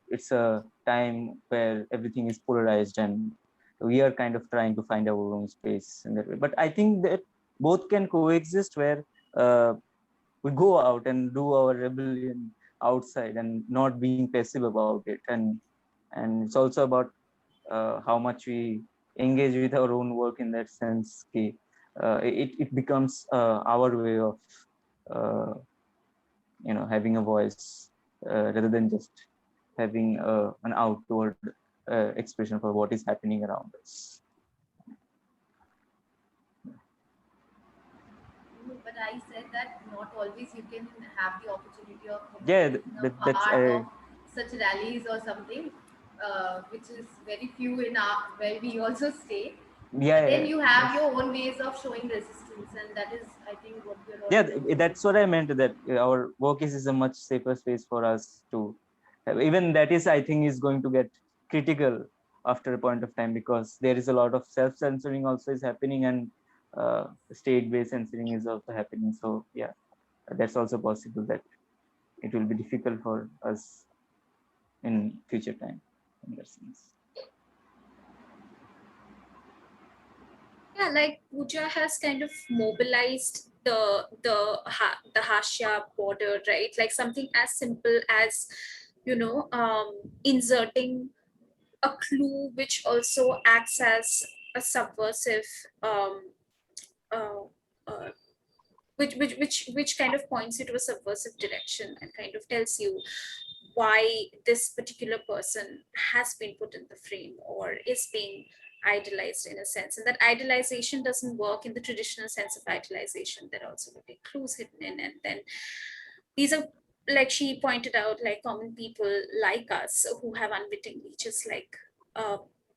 it's a time where everything is polarized, and we are kind of trying to find our own space in that way. But I think that both can coexist, where we go out and do our rebellion outside and not being passive about it. And it's also about how much we engage with our own work in that sense. It becomes our way of having a voice, rather than just having an outward expression for what is happening around us. But I said that not always you can have the opportunity of Yeah, being a that's part of such rallies or something, which is very few in our where we also stay. yeah. But then you have your own ways of showing resistance, and that is, I think, what we're all. Yeah, that's what I meant. That our work is a much safer space for us to have. Even that is, I think, is going to get critical after a point of time, because there is a lot of self-censoring also is happening, and state-based censoring is also happening. So yeah, that's also possible that it will be difficult for us in future time in that sense. Yeah, like Puja has kind of mobilized the Hashya border, right? Like something as simple as, inserting a clue which also acts as a subversive, um, uh, uh, which kind of points you to a subversive direction and kind of tells you why this particular person has been put in the frame or is being idolized in a sense. And that idolization doesn't work in the traditional sense of idolization. There are also will be clues hidden in, and then these are, like she pointed out, like common people like us who have unwittingly just like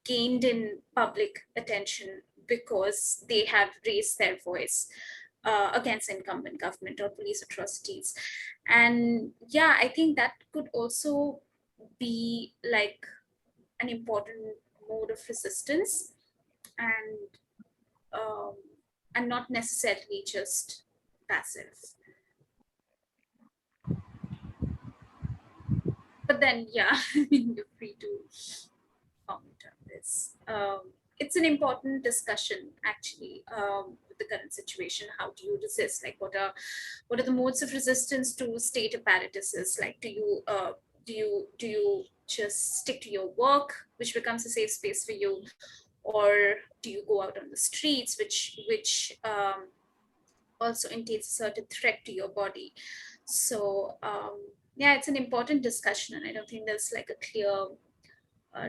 gained in public attention because they have raised their voice against incumbent government or police atrocities. And yeah, I think that could also be like an important mode of resistance, and um, and not necessarily just passive. But then, yeah, you're free to comment on this. It's an important discussion, actually, with the current situation. How do you resist? Like, what are the modes of resistance to state apparatuses? Like, do you just stick to your work, which becomes a safe space for you, or do you go out on the streets, which also entails a certain threat to your body? So yeah, it's an important discussion, and I don't think there's like a clear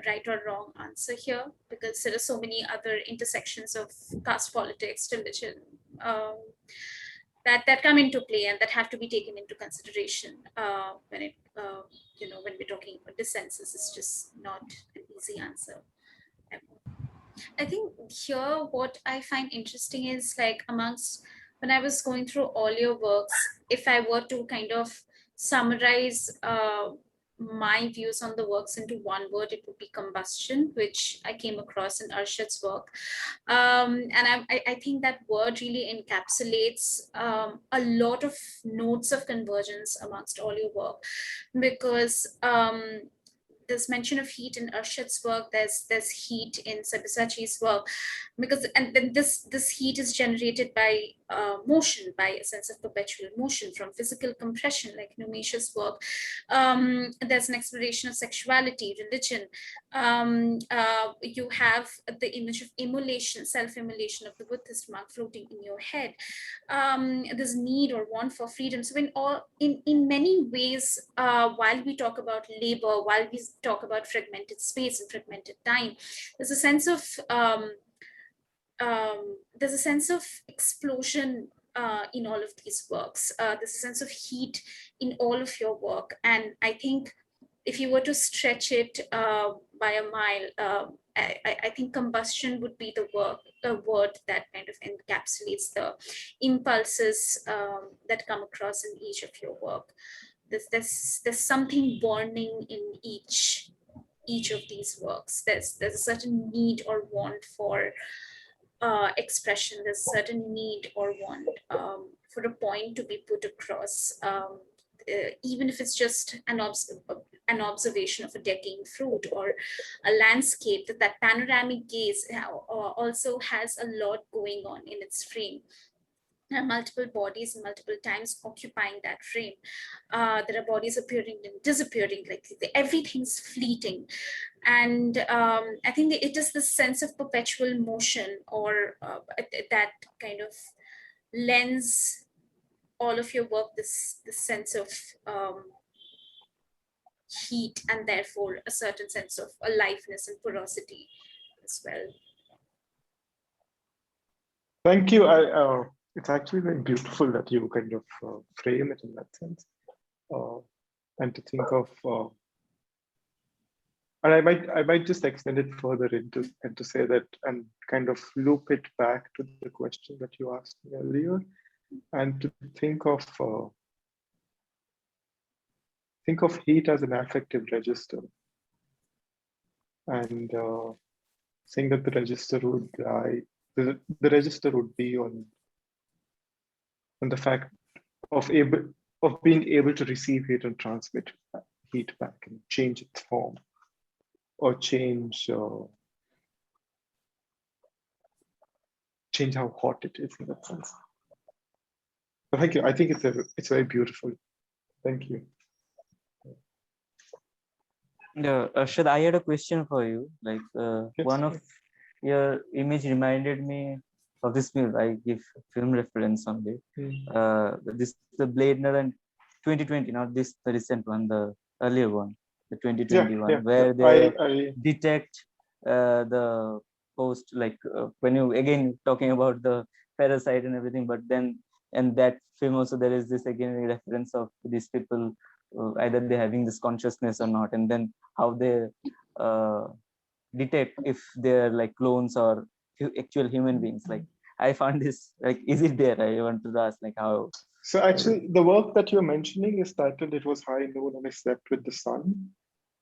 right or wrong answer here, because there are so many other intersections of caste politics, religion, um, that come into play and that have to be taken into consideration when we're talking about dissensus. It's just not an easy answer. I think here what I find interesting is like amongst, when I was going through all your works, if I were to kind of summarize my views on the works into one word, it would be combustion, which I came across in Arshad's work. And I think that word really encapsulates a lot of notes of convergence amongst all your work, because there's mention of heat in Arshad's work. There's heat in Sabyasachi's work, because and then this heat is generated by motion, by a sense of perpetual motion from physical compression, like in Umesh's work. There's an exploration of sexuality, religion. You have the image of immolation, self-immolation of the Buddhist monk floating in your head. This need or want for freedom. So in many ways, while we talk about labor, while we talk about fragmented space and fragmented time, there's a sense of explosion in all of these works. There's a sense of heat in all of your work, and I think if you were to stretch it by a mile, I think combustion would be the word that kind of encapsulates the impulses that come across in each of your work. There's something burning in each of these works. There's a certain need or want for expression. There's a certain need or want for a point to be put across, even if it's just an observation of a decaying fruit or a landscape. That panoramic gaze also has a lot going on in its frame. There are multiple bodies and multiple times occupying that frame. There are bodies appearing and disappearing, like everything's fleeting. And I think it is the sense of perpetual motion, or that kind of lends all of your work this sense of heat, and therefore a certain sense of aliveness and porosity as well. Thank you. It's actually very beautiful that you kind of frame it in that sense, and to think of, and I might just extend it further into and to say that and kind of loop it back to the question that you asked me earlier, and to think of heat as an affective register, and saying that the register would lie the register would be on the fact of being able to receive heat and transmit heat back and change its form or change how hot it is in that sense. But thank you. I think it's very beautiful. Thank you. Yeah, Arshad, I had a question for you. Like Yes. one of your image reminded me of this film. I give film reference only. This the Blade Runner 2020, not this the recent one, the earlier one, the 2021, where they detect the post, like when you again talking about the parasite and everything, but then in that film also there is this again reference of these people, either they're having this consciousness or not, and then how they detect if they're like clones or actual human beings. Like I found this, like, is it there? I wanted to ask, like, how. So actually, the work that you're mentioning is titled "It Was High Noon and I Slept with the Sun,"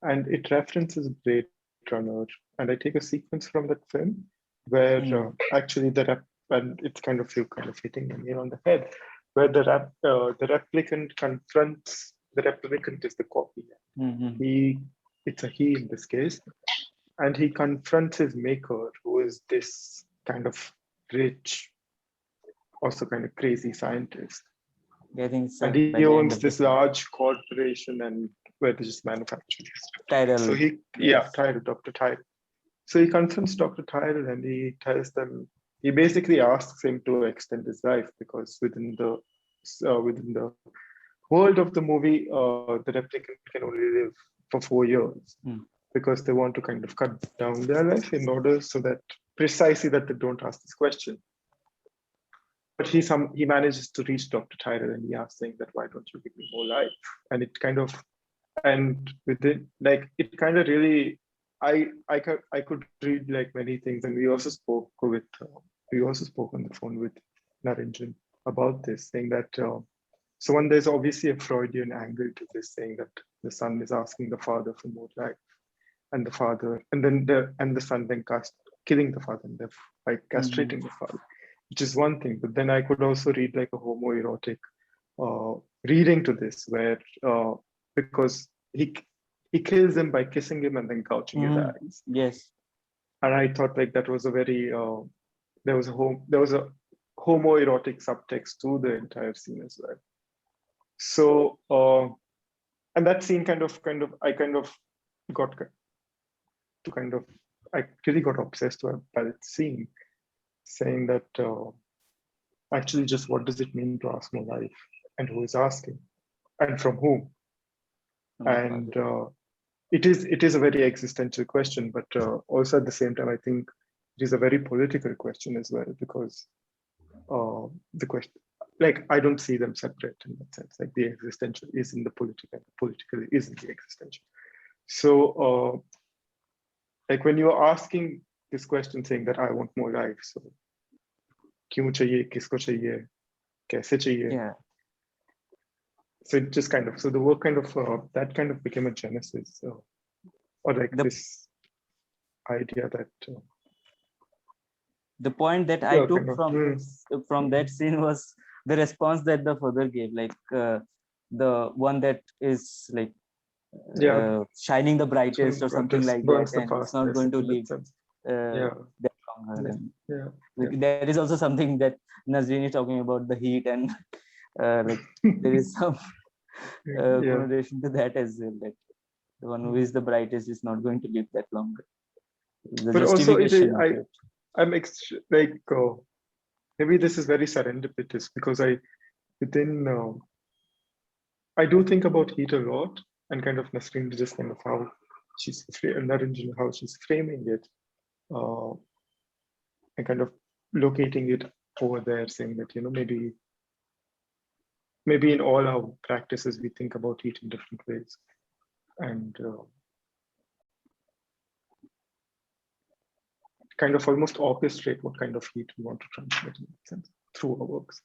and it references Blade Runner. And I take a sequence from that film where actually and it's kind of hitting the nail on the head, where the replicant confronts the replicant is the copy. It's a he in this case, and he confronts his maker, who is this kind of rich, also kind of crazy scientist. I think so. And he owns this large corporation and where they just manufacture. Tyrell. So Tyrell, Dr. Tyrell. So he confronts Dr. Tyrell and he tells them, he basically asks him to extend his life because within the world of the movie, the replicant can only live for 4 years because they want to kind of cut down their life in order so that precisely that they don't ask this question. But he manages to reach Dr. Tyrell and he asks saying that, why don't you give me more life? And it kind of, and within, like, it kind of really, I could read like many things. And we also spoke on the phone with Najrin about this, saying that, so when there's obviously a Freudian angle to this, saying that the son is asking the father for more life, and the father, and then the son then killing the father and by castrating the father, which is one thing. But then I could also read like a homoerotic reading to this, where because he kills him by kissing him and then gouging his eyes. Yes. And I thought like that was a very there was a homoerotic subtext to the entire scene as well. So and that scene I really got obsessed by that scene, saying that actually just what does it mean to ask more life, and who is asking, and from whom? And it is a very existential question, but also at the same time, I think it is a very political question as well, because the question, like, I don't see them separate in that sense. Like the existential is in the political, and the political is in the existential. So like when you're asking this question saying that I want more life, so kyun chahiye, kisko chahiye, kaise chahiye? Yeah. So it just kind of, so the work kind of that kind of became a genesis, or like this idea that the point that I took from that scene was the response that the father gave, like the one that is like shining the brightest or something like that, and it's not going to live that longer. There is also something that Najrin is talking about, the heat, and like there is some connotation to that as well, that the one who is the brightest is not going to live that longer. But also I'm like maybe this is very serendipitous, because I do think about heat a lot, and kind of Najrin just kind of how she's framing it, and kind of locating it over there, saying that, you know, maybe in all our practices we think about heat in different ways, and kind of almost orchestrate what kind of heat we want to transmit in that sense through our works.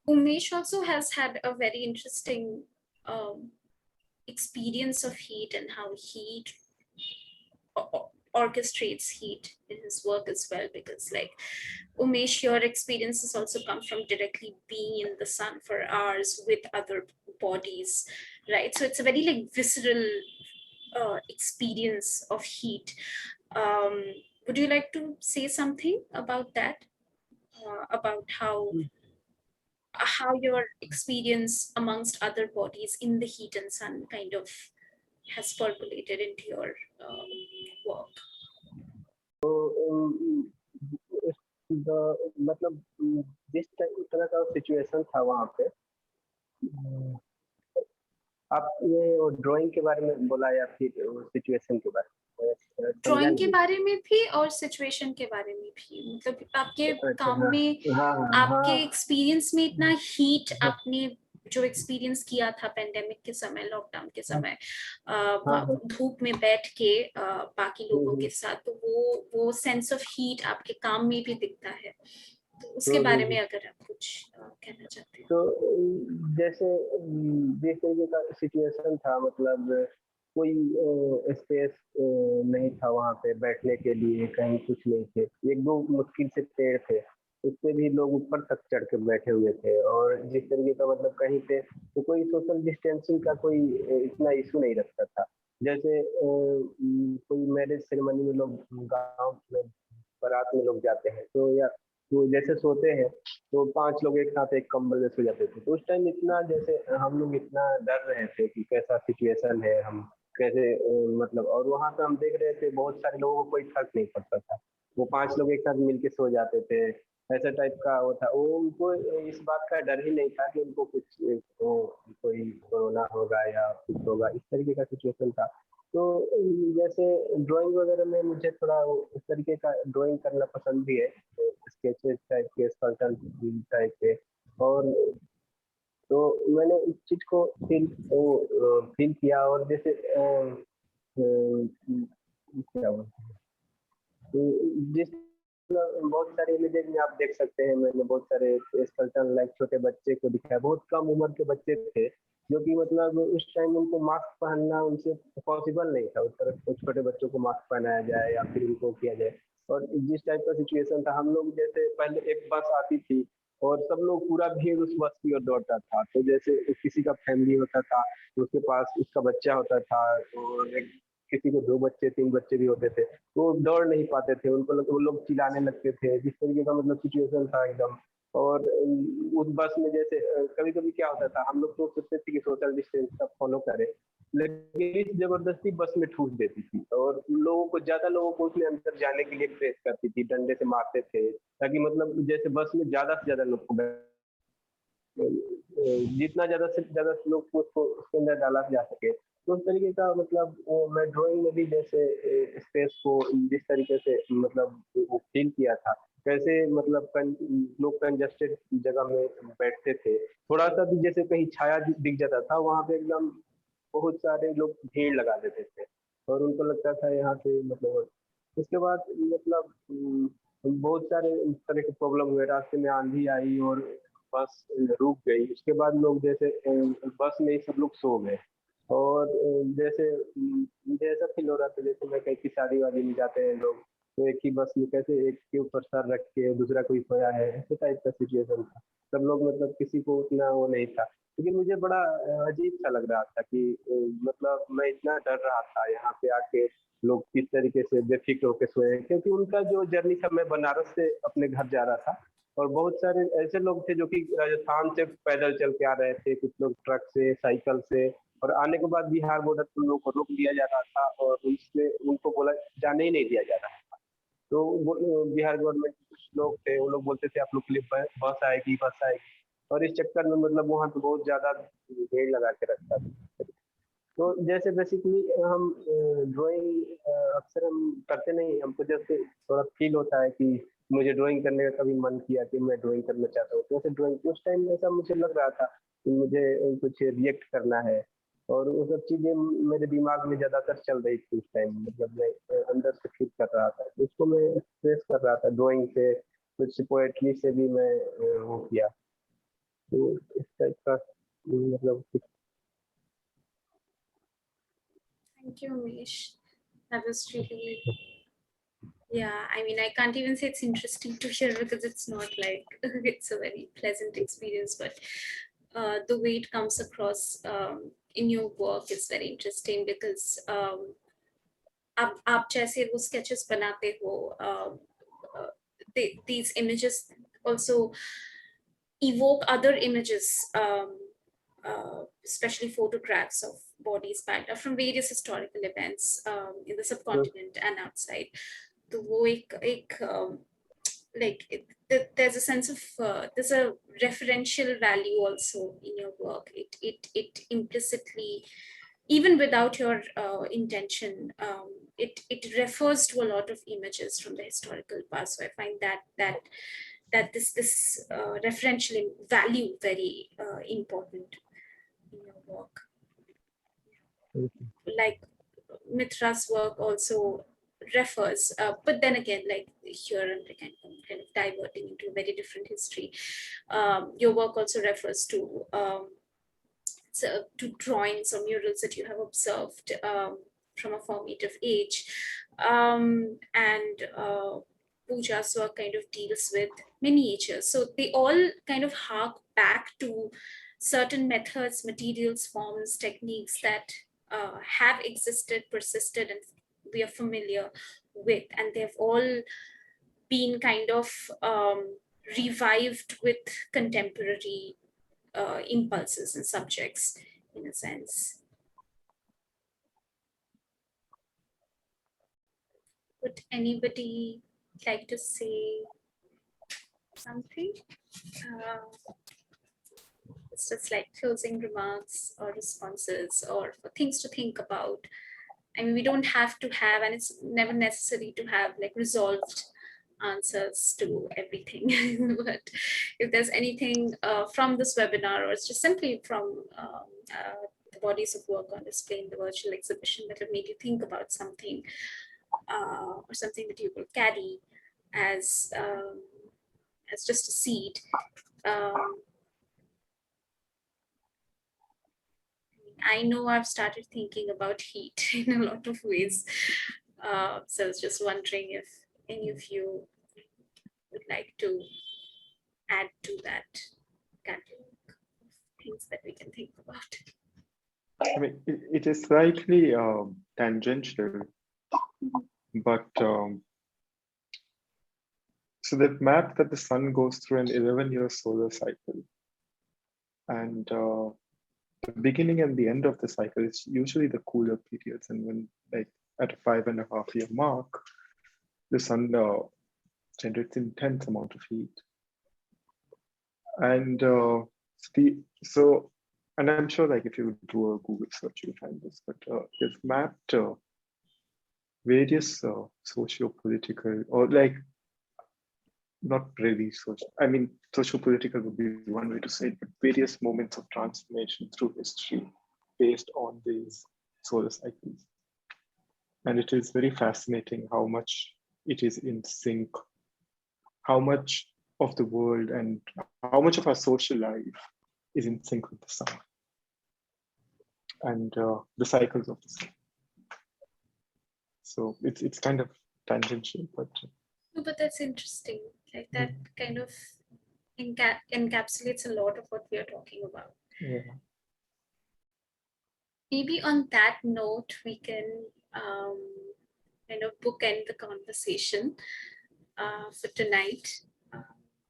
Umesh also has had a very interesting experience of heat, and how heat orchestrates heat in his work as well, because like Umesh, your experiences also come from directly being in the sun for hours with other bodies, right? So it's a very like visceral experience of heat. Um, would you like to say something about that? About how your experience amongst other bodies in the heat and sun kind of has percolated into your work? The मतलब जिस तरह का situation था वहाँ पे, आपने वो drawing के बारे में बोला या फिर सिचुएशन के बारे में? ड्राइंग के बारे में भी और सिचुएशन के बारे में भी, मतलब आपके काम में, आपके एक्सपीरियंस में इतना हीट आपने जो एक्सपीरियंस किया था पेंडेमिक के समय, लॉकडाउन के समय, धूप में बैठ के बाकी लोगों के साथ, तो वो सेंस ऑफ हीट आपके काम में भी दिखता है, तो उसके बारे में अगर आप कुछ कहना चाहते हैं। तो जैसे जिस तरीके का सिचुएशन था, मतलब कोई स्पेस नहीं था वहाँ पे बैठने के लिए, कहीं कुछ नहीं थे, एक दो मुश्किल से पेड़ थे, उससे भी लोग ऊपर तक चढ़ के बैठे हुए थे, और जिस तरीके का मतलब कहीं पे तो कोई सोशल डिस्टेंसिंग का कोई इतना इशू नहीं रखता था। जैसे कोई मैरिज सेरेमनी में लोग गाँव में बारात में लोग जाते हैं, तो या तो जैसे सोते हैं तो 5 लोग एक साथ एक कंबल में सो जाते थे, तो उस टाइम इतना जैसे हम लोग इतना डर रहे थे कि कैसा सिचुएशन है, हम कैसे मतलब, और वहाँ पे हम देख रहे थे बहुत सारे लोगों को कोई फर्क नहीं पड़ता था, वो 5 लोग एक साथ मिलके सो जाते थे, ऐसा टाइप का वो था। वो उनको इस बात का डर ही नहीं था कि उनको कुछ कोई कोरोना होगा या कुछ होगा, इस तरीके का सिचुएशन था। तो जैसे ड्राइंग वगैरह में मुझे थोड़ा इस तरीके का ड्राइंग करना पसंद भी है, स्केचेस टाइप के, स्कल्पचर टाइप के, और तो मैंने इस चीज को फील किया, और जैसे क्या बोलते हैं, जिस बहुत सारे इमेजेस में आप देख सकते हैं, मैंने बहुत सारे स्कल्पचर लाइक छोटे बच्चे को दिखाया, बहुत कम उम्र के बच्चे थे जो कि मतलब उस टाइम उनको मास्क पहनना उनसे पॉसिबल नहीं था, उस तरह छोटे बच्चों को मास्क पहनाया जाए या फिर उनको किया जाए। और जिस टाइप का सिचुएशन था, हम लोग जैसे पहले एक बस आती थी और सब लोग पूरा भीड़ उस बस की ओर दौड़ता था, तो जैसे किसी का फैमिली होता था तो उसके पास उसका बच्चा होता था, और किसी को 2 बच्चे 3 बच्चे भी होते थे, तो दौड़ नहीं पाते थे, वो लोग चिल्लाने लगते थे, जिस तरीके का मतलब सिचुएशन था एकदम। और उस बस में जैसे कभी कभी क्या होता था, हम लोग तो सोचते थे कि सोशल डिस्टेंस का फॉलो करें, लेकिन जबरदस्ती बस में ठूस देती थी, और लोगों को ज्यादा लोगों को उसमें अंदर जाने के लिए प्रेस करती थी, डंडे से मारते थे, ताकि मतलब जैसे बस में ज्यादा से ज्यादा लोग को जितना ज्यादा से ज्यादा लोग को उसके अंदर डाला जा सके। तो उस तरीके का मतलब मैं ड्राइंग में भी जैसे स्पेस को जिस तरीके से मतलब फील किया था, कैसे मतलब लोग कंजस्टेड जगह में बैठते थे, थोड़ा सा भी जैसे कहीं छाया दिख जाता था वहाँ पे एकदम बहुत सारे लोग भीड़ लगा देते थे, और उनको लगता था यहाँ पे मतलब। उसके बाद मतलब बहुत सारे इस तरह के प्रॉब्लम हुए, रास्ते में आंधी आई और बस रुक गई, उसके बाद लोग जैसे बस में ही सब लोग सो गए, और जैसे मुझे ऐसा फील हो रहा था जैसे मैं कहीं की शादी वादी में जाते हैं लोग, तो एक ही बस में कैसे एक के ऊपर सर रख के दूसरा कोई सोया है, ऐसे टाइप का सिचुएशन था। सब लोग मतलब किसी को उतना वो नहीं था, लेकिन मुझे बड़ा अजीब सा लग रहा था कि मतलब मैं इतना डर रहा था यहाँ पे आके, लोग किस तरीके से बेफिक्र होकर सोए हैं, क्योंकि उनका जो जर्नी था, मैं बनारस से अपने घर जा रहा था, और बहुत सारे ऐसे लोग थे जो कि राजस्थान से पैदल चल के आ रहे थे, कुछ लोग ट्रक से, साइकिल से, और आने के बाद बिहार बॉर्डर पर लोगों को रोक दिया जा रहा था, और उससे उनको बोला जाने ही नहीं दिया जा रहा था। तो बिहार गवर्नमेंट के कुछ लोग थे, वो लोग बोलते थे आप लोग के लिए बस आएगी, बस आएगी, और इस चक्कर में मतलब वहाँ पे बहुत ज्यादा भीड़ लगा के रखता था। तो जैसे बेसिकली हम ड्राइंग अक्सर हम करते नहीं, हमको जैसे थोड़ा फील होता है कि मुझे ड्राइंग करने का कभी मन किया कि मैं ड्राइंग करना चाहता हूँ, तो ऐसे ड्राइंग उस टाइम ऐसा मुझे लग रहा था कि मुझे कुछ रिएक्ट करना है, और वो सब चीजें मेरे दिमाग में ज्यादातर चल रही थी उस टाइम, मतलब मैं अंदर से फील कर रहा था, तो उसको मैं एक्सप्रेस कर रहा था ड्राइंग से, कुछ पोएट्री से भी मैं वो किया, तो इस टाइप का मतलब। Thank you, Umesh. That was really Yeah, I mean, I can't even say it's interesting to hear because it's not like it's a very pleasant experience, but the way it comes across in your work is very interesting because आप जैसे वो sketches बनाते हो, these images also evoke other images, especially photographs of bodies backed up from various historical events in the subcontinent and outside. तो वो एक like there's a sense of there's a referential value also in your work. It implicitly, even without your intention, it refers to a lot of images from the historical past. So I find that this referential value very important in your work. Like Mithra's work also refers, but then again, like here I'm kind of diverting into a very different history. Your work also refers to drawings or murals that you have observed from a formative age, and Puja's work kind of deals with miniatures. So they all kind of hark back to certain methods, materials, forms, techniques that have existed, persisted, and we are familiar with, and they've all been kind of revived with contemporary impulses and subjects, in a sense. Would anybody like to say something? It's just like closing remarks or responses or for things to think about. I mean, we don't have to have, and it's never necessary to have like resolved answers to everything. But if there's anything from this webinar, or it's just simply from the bodies of work on display in the virtual exhibition that have made you think about something, or something that you will carry as just a seed. I know I've started thinking about heat in a lot of ways. So I was just wondering if any of you would like to add to that catalog of things that we can think about. I mean, it is slightly tangential, but so they've mapped that the sun goes through an 11-year solar cycle, and the beginning and the end of the cycle is usually the cooler periods, and when like at a 5.5-year mark, the sun generates intense amount of heat, and and I'm sure like if you do a Google search, you'll find this, but they've mapped various socio-political, or like not really social, I mean, socio-political would be one way to say it, but various moments of transformation through history based on these solar cycles. And it is very fascinating how much it is in sync, how much of the world and how much of our social life is in sync with the sun and the cycles of the sun. So it's kind of tangential, but No, but that's interesting. Like that kind of encapsulates a lot of what we are talking about. yeah. Maybe on that note, we can kind of bookend the conversation for tonight.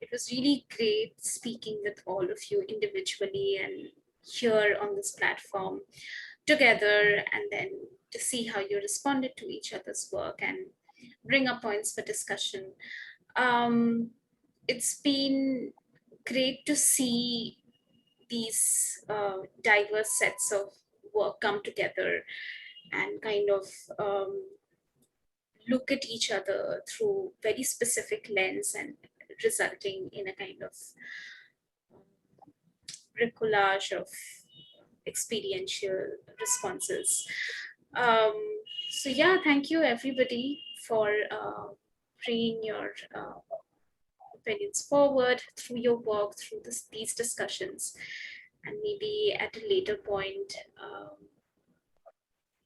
It was really great speaking with all of you individually and here on this platform together, and then to see how you responded to each other's work and bring up points for discussion. It's been great to see these diverse sets of work come together and kind of look at each other through very specific lens and resulting in a kind of bricolage of experiential responses. So yeah, thank you everybody for bringing your opinions forward through your work, through these discussions, and maybe at a later point,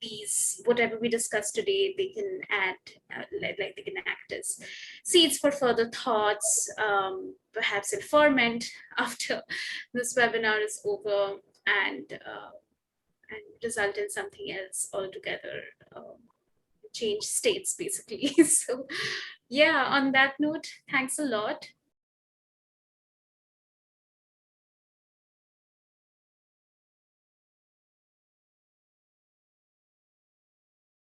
these, whatever we discussed today, they can add, like they can act as seeds for further thoughts, perhaps in ferment after this webinar is over, and result in something else altogether, change states basically. So yeah, on that note, thanks a lot.